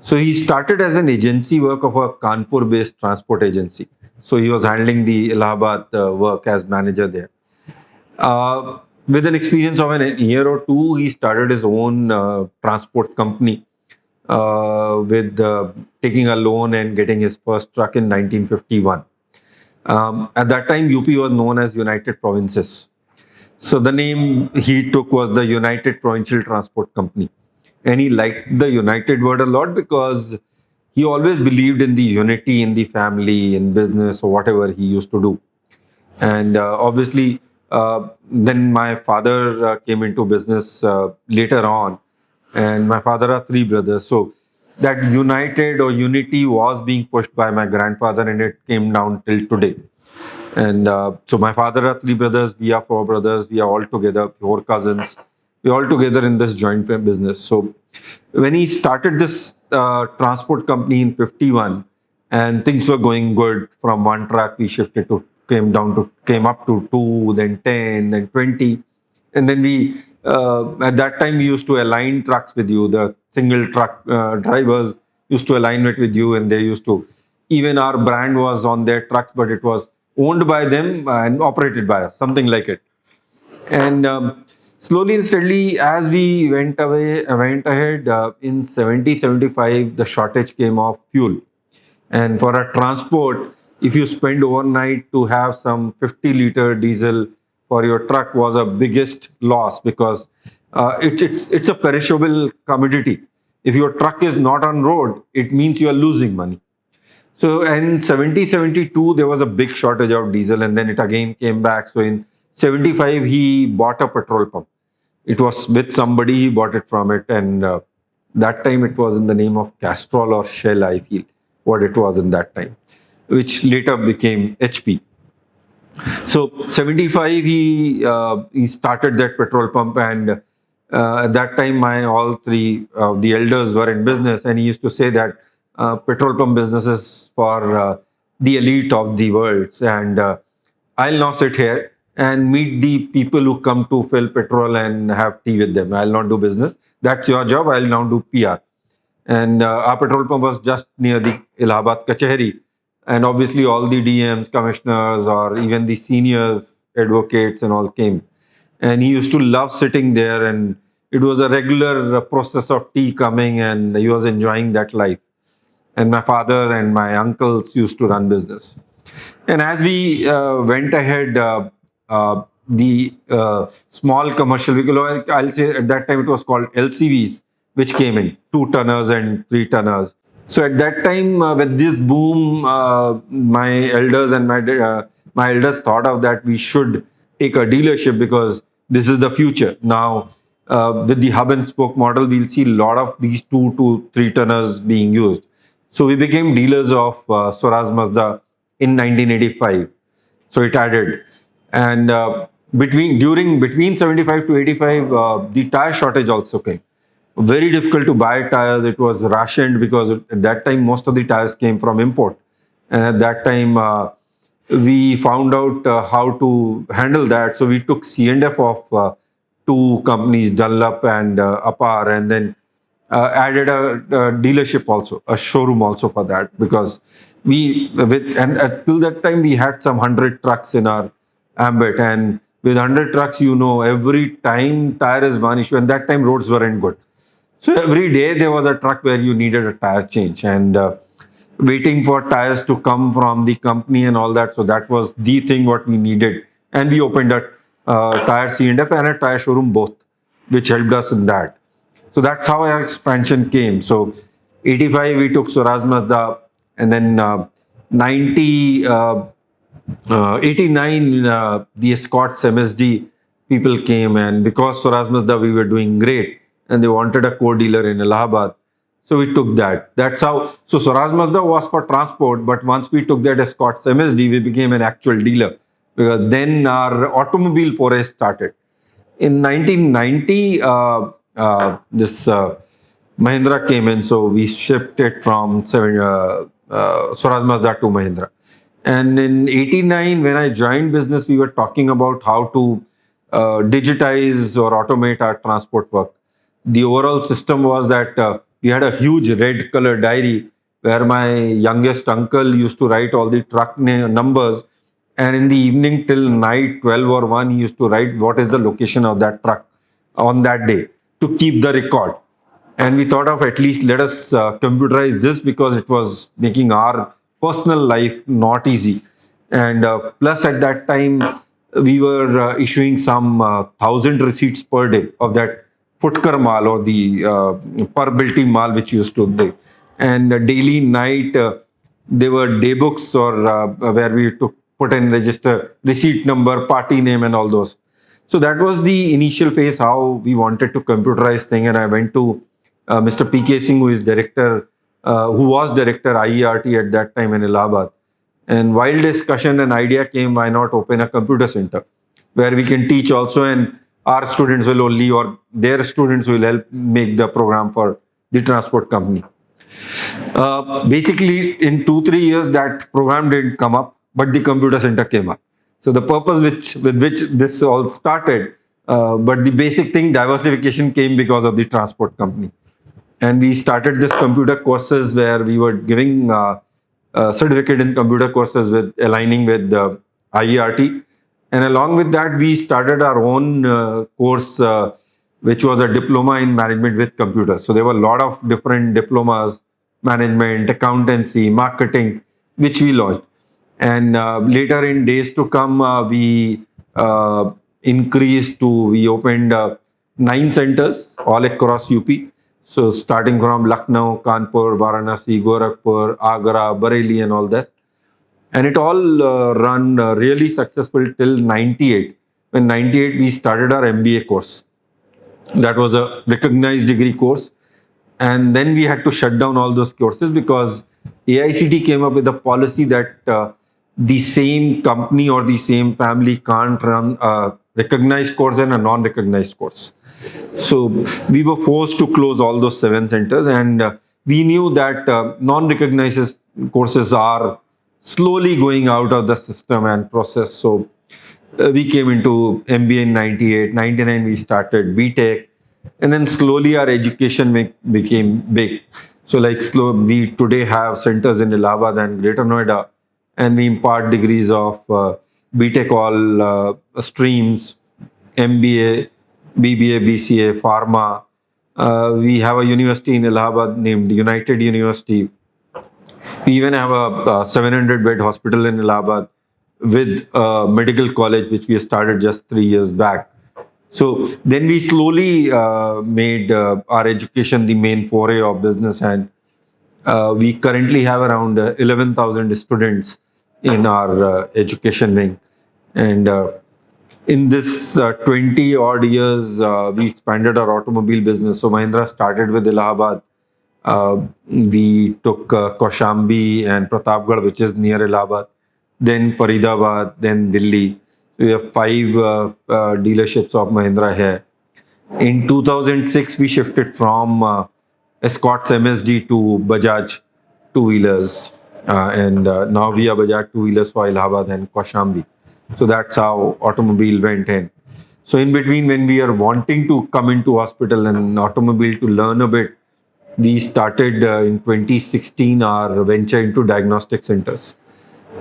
So he started as an agency work of a Kanpur-based transport agency. So he was handling the Allahabad work as manager there. With an experience of an year or two, he started his own transport company with taking a loan and getting his first truck in 1951. At that time, UP was known as United Provinces. So the name he took was the United Provincial Transport Company. And he liked the United word a lot because he always believed in the unity in the family, in business, or whatever he used to do. And obviously, then my father came into business later on, and my father are three brothers. So that united or unity was being pushed by my grandfather, and it came down till today. And so my father are three brothers, we are four brothers, we are all together, four cousins. We're all together in this joint business. So when he started this transport company in 51, and things were going good. From one truck we shifted to came up to 2, then 10, then 20, and then we at that time we used to align trucks with you. The single truck drivers used to align it with you, and they used to, even our brand was on their trucks, but it was owned by them and operated by us, something like it. And slowly and steadily, as we went ahead, in 75, the shortage came of fuel. And for a transport, if you spend overnight to have some 50-liter diesel for your truck was a biggest loss, because it's a perishable commodity. If your truck is not on road, it means you are losing money. So in 72, there was a big shortage of diesel, and then it again came back. So in 75, he bought a petrol pump. It was with somebody, he bought it from it. And that time it was in the name of Castrol or Shell, I feel, what it was in that time, which later became HP. So 75, he started that petrol pump, and at that time, my all three the elders were in business, and he used to say that petrol pump business is for the elite of the world, and I'll now sit here and meet the people who come to fill petrol and have tea with them. I'll not do business. That's your job. I'll now do PR. And our petrol pump was just near the Allahabad Kachehari. And obviously all the DMs, commissioners, or even the seniors, advocates and all came. And he used to love sitting there, and it was a regular process of tea coming, and he was enjoying that life. And my father and my uncles used to run business. And as we went ahead, the small commercial vehicle, I'll say at that time it was called LCVs, which came in 2-tonners and 3-tonners. So at that time, with this boom, my elders and my elders thought of that we should take a dealership, because this is the future. Now, with the hub and spoke model, we'll see a lot of these 2 to 3-tonners being used. So we became dealers of Swaraj Mazda in 1985. So it added, and between 75 to 85, the tire shortage also came. Very difficult to buy tires. It was rationed, because at that time most of the tires came from import, and at that time we found out how to handle that. So we took C&F of 2 companies, Dunlop and Apar, and then added a dealership also, a showroom also for that, because till that time we had some 100 trucks in our ambit, and with 100 trucks, every time tire is one issue, and that time roads weren't good. So every day there was a truck where you needed a tire change, and waiting for tires to come from the company and all that. So that was the thing what we needed, and we opened a tire C&F and a tire showroom both, which helped us in that. So that's how our expansion came. So 85 we took Swaraj Mazda, and then 89 the Escorts MSD people came, and because Swaraj Mazda we were doing great, and they wanted a co-dealer in Allahabad. So we took that. That's how. So Swaraj Mazda was for transport, but once we took that Escorts MSD, we became an actual dealer, because then our automobile foray started. In 1990, this Mahindra came in, so we shipped it from Swaraj Mazda to Mahindra. And in 89, when I joined business, we were talking about how to digitize or automate our transport work. The overall system was that we had a huge red color diary where my youngest uncle used to write all the truck numbers, and in the evening till night 12 or 1 he used to write what is the location of that truck on that day to keep the record. And we thought of at least let us computerize this, because it was making our personal life not easy. And plus at that time we were issuing some 1,000 receipts per day of that Futkar Mal, or the per bilti Mal which used to be. And daily night there were day books, or where we took put in register receipt number, party name and all those. So that was the initial phase how we wanted to computerize thing. And I went to Mr. P.K. Singh, who is director, who was director IERT at that time in Allahabad. And while discussion, an idea came, why not open a computer center where we can teach also, and our students will only, or their students will help make the program for the transport company. Basically, in 2-3 years, that program didn't come up, but the computer center came up. So the purpose with which this all started, but the basic thing, diversification came because of the transport company. And we started this computer courses where we were giving certificate in computer courses with aligning with IERT. And along with that, we started our own course, which was a diploma in management with computers. So there were a lot of different diplomas, management, accountancy, marketing, which we launched. And later in days to come, we we opened 9 centers all across UP. So starting from Lucknow, Kanpur, Varanasi, Gorakhpur, Agra, Bareilly, and all that. And it all run really successful till 98. When 98, we started our MBA course. That was a recognized degree course. And then we had to shut down all those courses because AICT came up with a policy that the same company or the same family can't run a recognized course and a non-recognized course. So we were forced to close all those 7 centers, and we knew that non-recognized courses are slowly going out of the system and process. So we came into MBA in 98, 99 we started BTech, and then slowly our education became big. So we today have centers in Allahabad and Greater Noida, and we impart degrees of BTech all streams, MBA, BBA, BCA, Pharma. We have a university in Allahabad named United University. We even have a 700-bed hospital in Allahabad with a medical college, which we started just 3 years back. So then we slowly made our education the main foray of business, and we currently have around 11,000 students in our education wing. And in this 20 odd years, we expanded our automobile business. So Mahindra started with Allahabad. We took Kaushambi and Pratapgarh, which is near Allahabad, then Faridabad, then Delhi. We have 5 dealerships of Mahindra here. In 2006, we shifted from Escorts MSD to Bajaj two-wheelers. And now we are Bajaj two-wheelers for Allahabad and Kaushambi. So that's how automobile went in. So in between, when we are wanting to come into hospital and automobile to learn a bit, we started in 2016 our venture into diagnostic centers.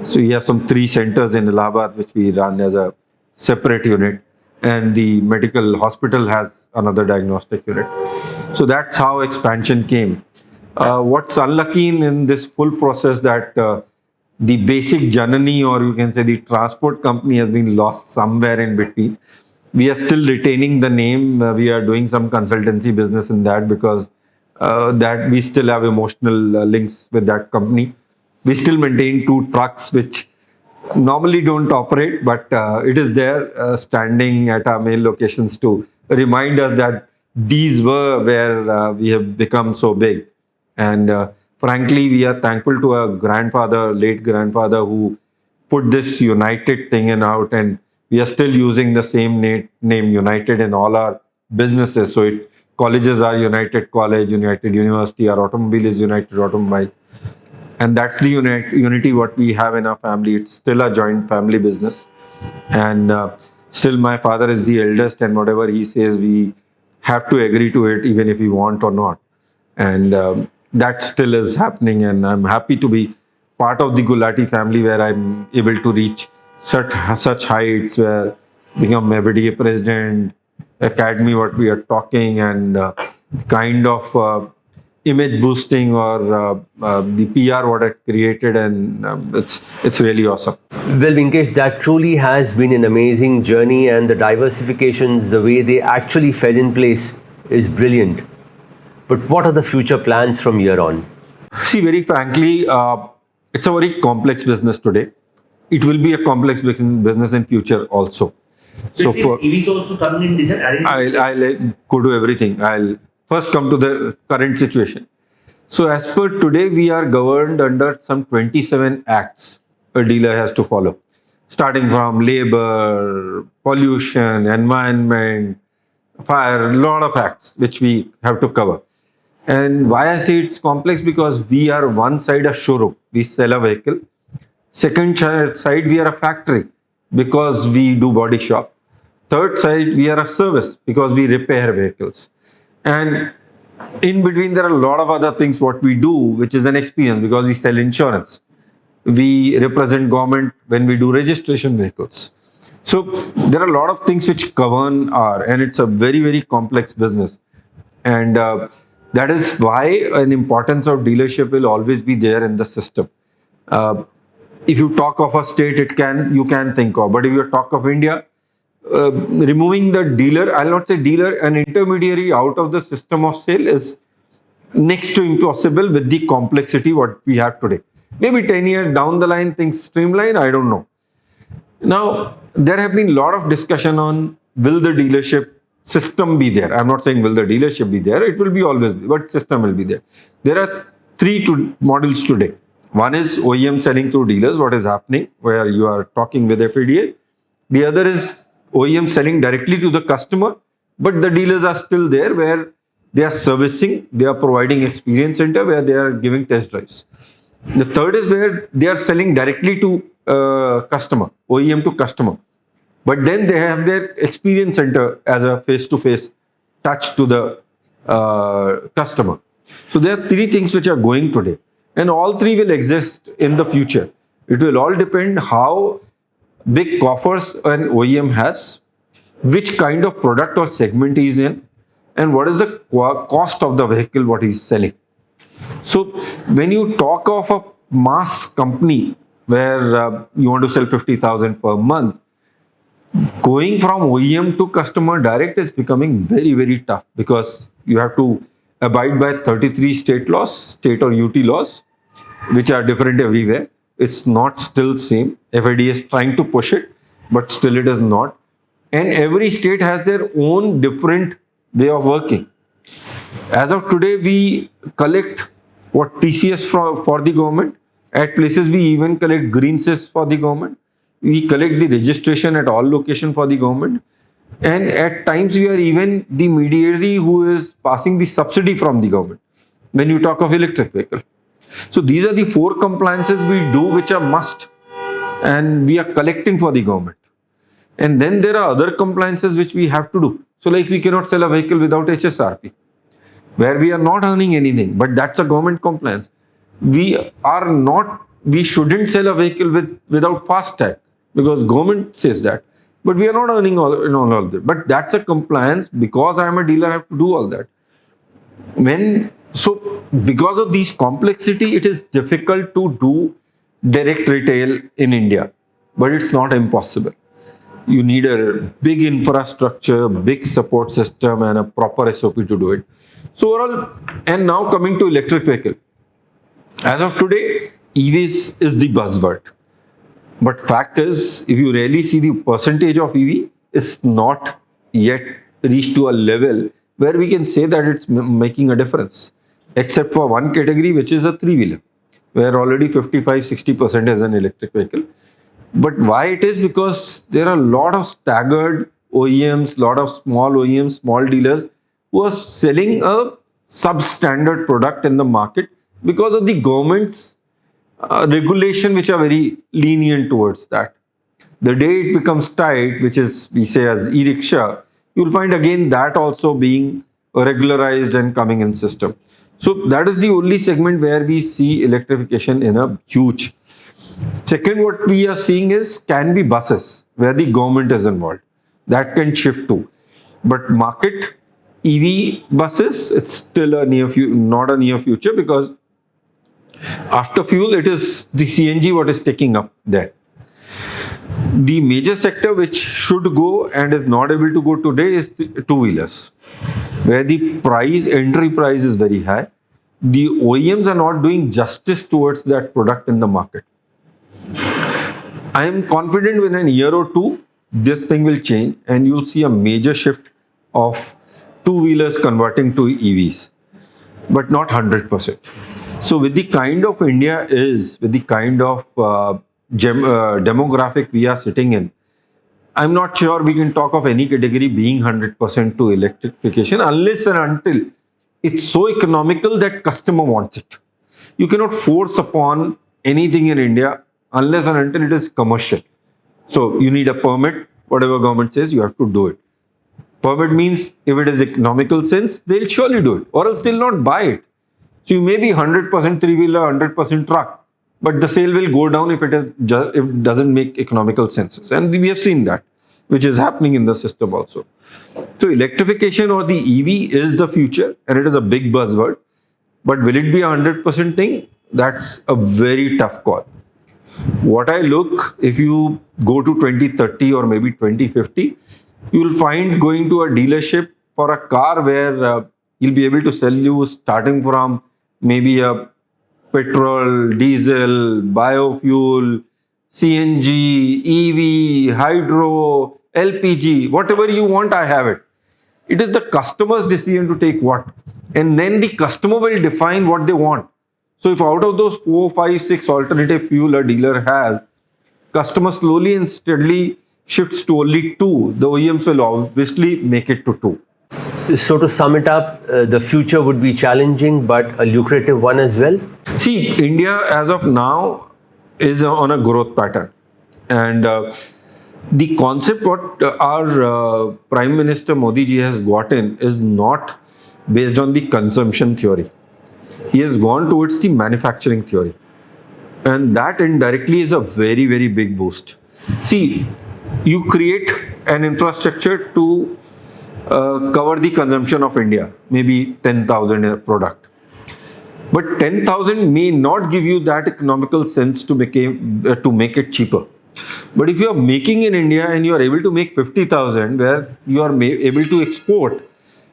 So we have some 3 centers in Allahabad, which we run as a separate unit, and the medical hospital has another diagnostic unit. So that's how expansion came. What's unlucky in this full process that the basic Janani, or you can say the transport company, has been lost somewhere in between. We are still retaining the name. We are doing some consultancy business in that because that we still have emotional links with that company. We still maintain 2 trucks which normally don't operate, but it is there standing at our main locations to remind us that these were where we have become so big. And frankly, we are thankful to our grandfather, late grandfather, who put this United thing in out, and we are still using the same name United in all our businesses. So colleges are United College, United University, our automobile is United Automobile. And that's the unity what we have in our family. It's still a joint family business. And still my father is the eldest, and whatever he says, we have to agree to it, even if we want or not. And that still is happening. And I'm happy to be part of the Gulati family, where I'm able to reach such heights, where become everyday president, academy, what we are talking, and kind of image boosting or the PR what it created, and it's really awesome. Well, Vinkesh, that truly has been an amazing journey, and the diversifications, the way they actually fell in place, is brilliant. But what are the future plans from here on? See, very frankly, it's a very complex business today. It will be a complex business in future also. So for EVs also come in design. I'll go to everything. I'll first come to the current situation. So as per today, we are governed under some 27 acts a dealer has to follow, starting from labor, pollution, environment, fire, a lot of acts which we have to cover. And why I say it's complex, because we are one side a showroom, we sell a vehicle. Second side, we are a factory because we do body shop. Third side, we are a service because we repair vehicles. And in between, there are a lot of other things what we do, which is an experience, because we sell insurance. We represent government when we do registration vehicles. So there are a lot of things which govern our, and it's a very, very complex business. And that is why an importance of dealership will always be there in the system. If you talk of a state, you can think of, but if you talk of India, removing the dealer, I'll not say dealer, an intermediary out of the system of sale is next to impossible with the complexity what we have today. Maybe 10 years down the line, things streamline, I don't know. Now, there have been a lot of discussion on will the dealership system be there. I'm not saying will the dealership be there, it will be always be, but system will be there. There are three models today. One is OEM selling through dealers, what is happening, where you are talking with FADA. The other is OEM selling directly to the customer, but the dealers are still there, where they are servicing, they are providing experience center, where they are giving test drives. The third is where they are selling directly to customer, OEM to customer. But then they have their experience center as a face-to-face touch to the customer. So there are three things which are going today, and all three will exist in the future. It will all depend how big coffers an OEM has, which kind of product or segment he is in, and what is the cost of the vehicle what he is selling. So when you talk of a mass company where you want to sell 50,000 per month, going from OEM to customer direct is becoming very, very tough, because you have to abide by 33 state laws, state or UT laws, which are different everywhere. It's not still same. FADA is trying to push it, but still it is not. And every state has their own different way of working. As of today, we collect what TCS for the government. At places, we even collect green cess for the government. We collect the registration at all locations for the government. And at times, we are even the mediator who is passing the subsidy from the government when you talk of electric vehicle. So these are the 4 compliances we do, which are must, and we are collecting for the government. And then there are other compliances which we have to do. So like we cannot sell a vehicle without HSRP, where we are not earning anything, but that's a government compliance. We shouldn't sell a vehicle without FASTag, because government says that, but we are not earning all of that. But that's a compliance, because I am a dealer, I have to do all that. So because of these complexity, it is difficult to do direct retail in India, but it's not impossible. You need a big infrastructure, big support system, and a proper SOP to do it. So overall, and now coming to electric vehicle. As of today, EVs is the buzzword. But fact is, if you really see the percentage of EV, is not yet reached to a level where we can say that it's making a difference. Except for one category, which is a 3-wheeler, where already 55-60% is an electric vehicle. But why it is? Because there are a lot of staggered OEMs, lot of small OEMs, small dealers who are selling a substandard product in the market because of the government's regulation, which are very lenient towards that. The day it becomes tight, which is we say as e-rickshaw, you will find again that also being regularized and coming in system. So that is the only segment where we see electrification in a huge. Second, what we are seeing can be buses where the government is involved. That can shift too. But market EV buses, it's still not a near future, because after fuel, it is the CNG what is taking up there. The major sector which should go and is not able to go today is the 2-wheelers, where the entry price is very high. The OEMs are not doing justice towards that product in the market. I am confident within a year or two, this thing will change and you'll see a major shift of 2-wheelers converting to EVs, but not 100%. So with the kind of India is, with the kind of demographic we are sitting in, I'm not sure we can talk of any category being 100% to electrification, unless and until it's so economical that customer wants it. You cannot force upon anything in India unless and until it is commercial. So you need a permit, whatever government says, you have to do it. Permit means if it is economical sense, they'll surely do it, or else they'll not buy it. So you may be 100% three-wheeler, 100% truck, but the sale will go down if if it doesn't make economical sense. And we have seen that, which is happening in the system also. So electrification or the EV is the future, and it is a big buzzword. But will it be a 100% thing? That's a very tough call. What I look, if you go to 2030 or maybe 2050, you will find going to a dealership for a car where you'll be able to sell you starting from maybe a petrol, diesel, biofuel, CNG, EV, hydro, LPG, whatever you want, I have it. It is the customer's decision to take what. And then the customer will define what they want. So if out of those 4, 5, 6 alternative fuel a dealer has, customer slowly and steadily shifts to only 2. The OEMs will obviously make it to 2. So to sum it up, the future would be challenging but a lucrative one as well. See, India as of now is on a growth pattern. And the concept what our Prime Minister Modi ji has gotten is not based on the consumption theory. He has gone towards the manufacturing theory. And that indirectly is a very, very big boost. See, you create an infrastructure to cover the consumption of India, maybe 10,000 a product. But 10,000 may not give you that economical sense to make it cheaper. But if you are making in India and you are able to make 50,000 where you are able to export,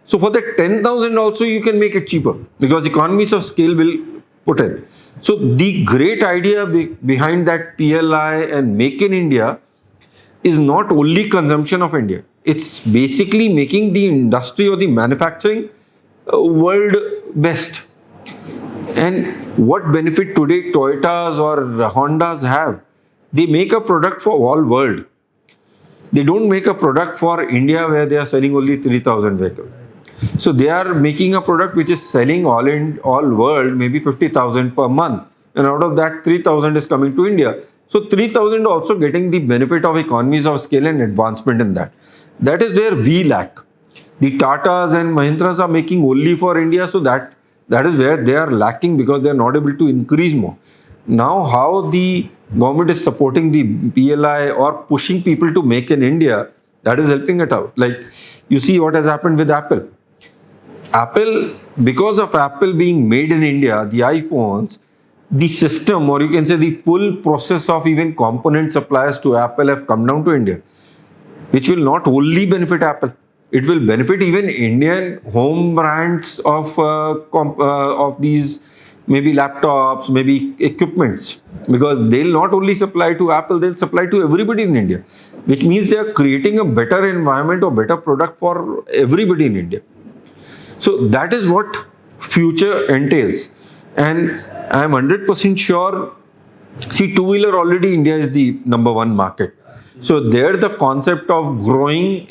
so for the 10,000 also you can make it cheaper because economies of scale will put in. So the great idea behind that PLI and Make in India is not only consumption of India. It's basically making the industry or the manufacturing world best. And what benefit today Toyotas or Hondas have? They make a product for all world. They don't make a product for India where they are selling only 3,000 vehicles. So they are making a product which is selling all world, maybe 50,000 per month. And out of that, 3,000 is coming to India. So 3,000 also getting the benefit of economies of scale and advancement in that. That is where we lack. The Tatas and Mahindras are making only for India. So that is where they are lacking because they are not able to increase more. Now how the government is supporting the PLI or pushing people to make in India, that is helping it out. Like you see what has happened with Apple. Apple, because of Apple being made in India, the iPhones, the system or you can say the full process of even component suppliers to Apple have come down to India, which will not only benefit Apple, it will benefit even Indian home brands of these maybe laptops, maybe equipments, because they'll not only supply to Apple, they'll supply to everybody in India, which means they are creating a better environment or better product for everybody in India. So that is what future entails. And I am 100% sure, see, two-wheeler already India is the #1 market. So there the concept of growing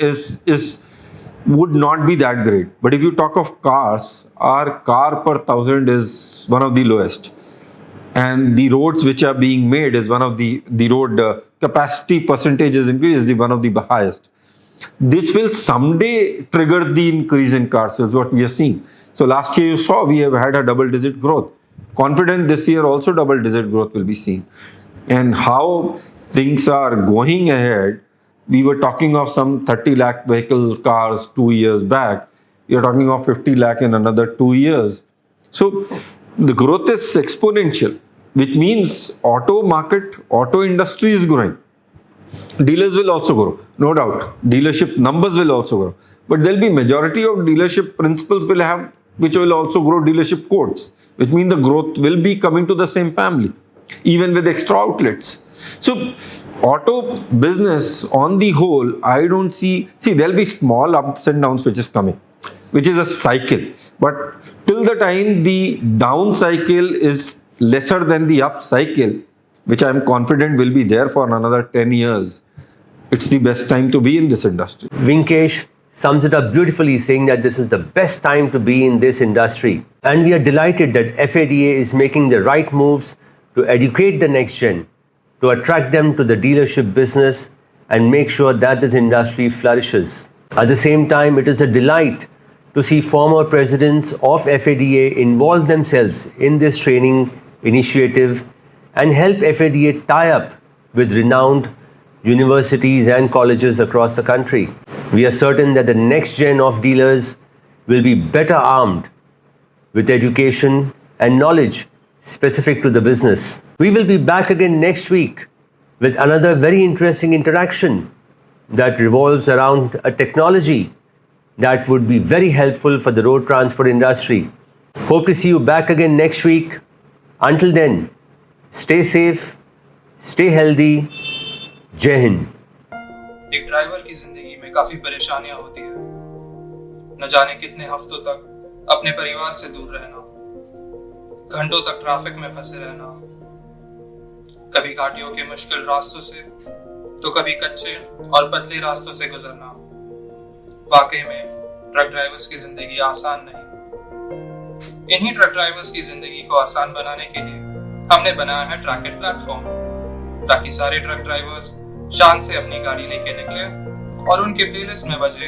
would not be that great. But if you talk of cars, our car per 1,000 is one of the lowest. And the roads which are being made is one of the road capacity percentage is increased is one of the highest. This will someday trigger the increase in car sales, what we are seeing. So last year you saw we have had a double-digit growth. Confident this year also double-digit growth will be seen. And how things are going ahead, we were talking of some 30 lakh vehicle cars 2 years back. We are talking of 50 lakh in another 2 years. So the growth is exponential, which means auto industry is growing. Dealers will also grow, no doubt. Dealership numbers will also grow. But there will be majority of dealership principals which will also grow dealership codes, which means the growth will be coming to the same family, even with extra outlets. So auto business on the whole, I don't see there will be small ups and downs which is coming, which is a cycle. But till the time the down cycle is lesser than the up cycle, which I am confident will be there for another 10 years, it's the best time to be in this industry. Vinkesh, sums it up beautifully, saying that this is the best time to be in this industry. And we are delighted that FADA is making the right moves to educate the next gen, to attract them to the dealership business and make sure that this industry flourishes. At the same time, it is a delight to see former presidents of FADA involve themselves in this training initiative and help FADA tie up with renowned universities and colleges across the country. We are certain that the next gen of dealers will be better armed with education and knowledge specific to the business. We will be back again next week with another very interesting interaction that revolves around a technology that would be very helpful for the road transport industry. Hope to see you back again next week. Until then, stay safe, stay healthy. जय हिंद। एक driver की जिंदगी में काफी परेशानियां होती है, न जाने कितने हफ्तों तक अपने परिवार से दूर रहना, घंटों तक ट्रैफिक में फंसे रहना, कभी घाटियों के मुश्किल रास्तों से तो कभी कच्चे और पतले रास्तों से गुजरना। वाकई में ट्रक ड्राइवर्स की जिंदगी आसान नहीं। इन्हीं ट्रक ड्राइवर्स की जिंदगी को आसान बनाने के लिए हमने बनाया है ट्रैक इट प्लेटफॉर्म, ताकि सारे ट्रक ड्राइवर्स शान से अपनी गाड़ी लेके निकले और उनके प्लेलिस्ट में बजे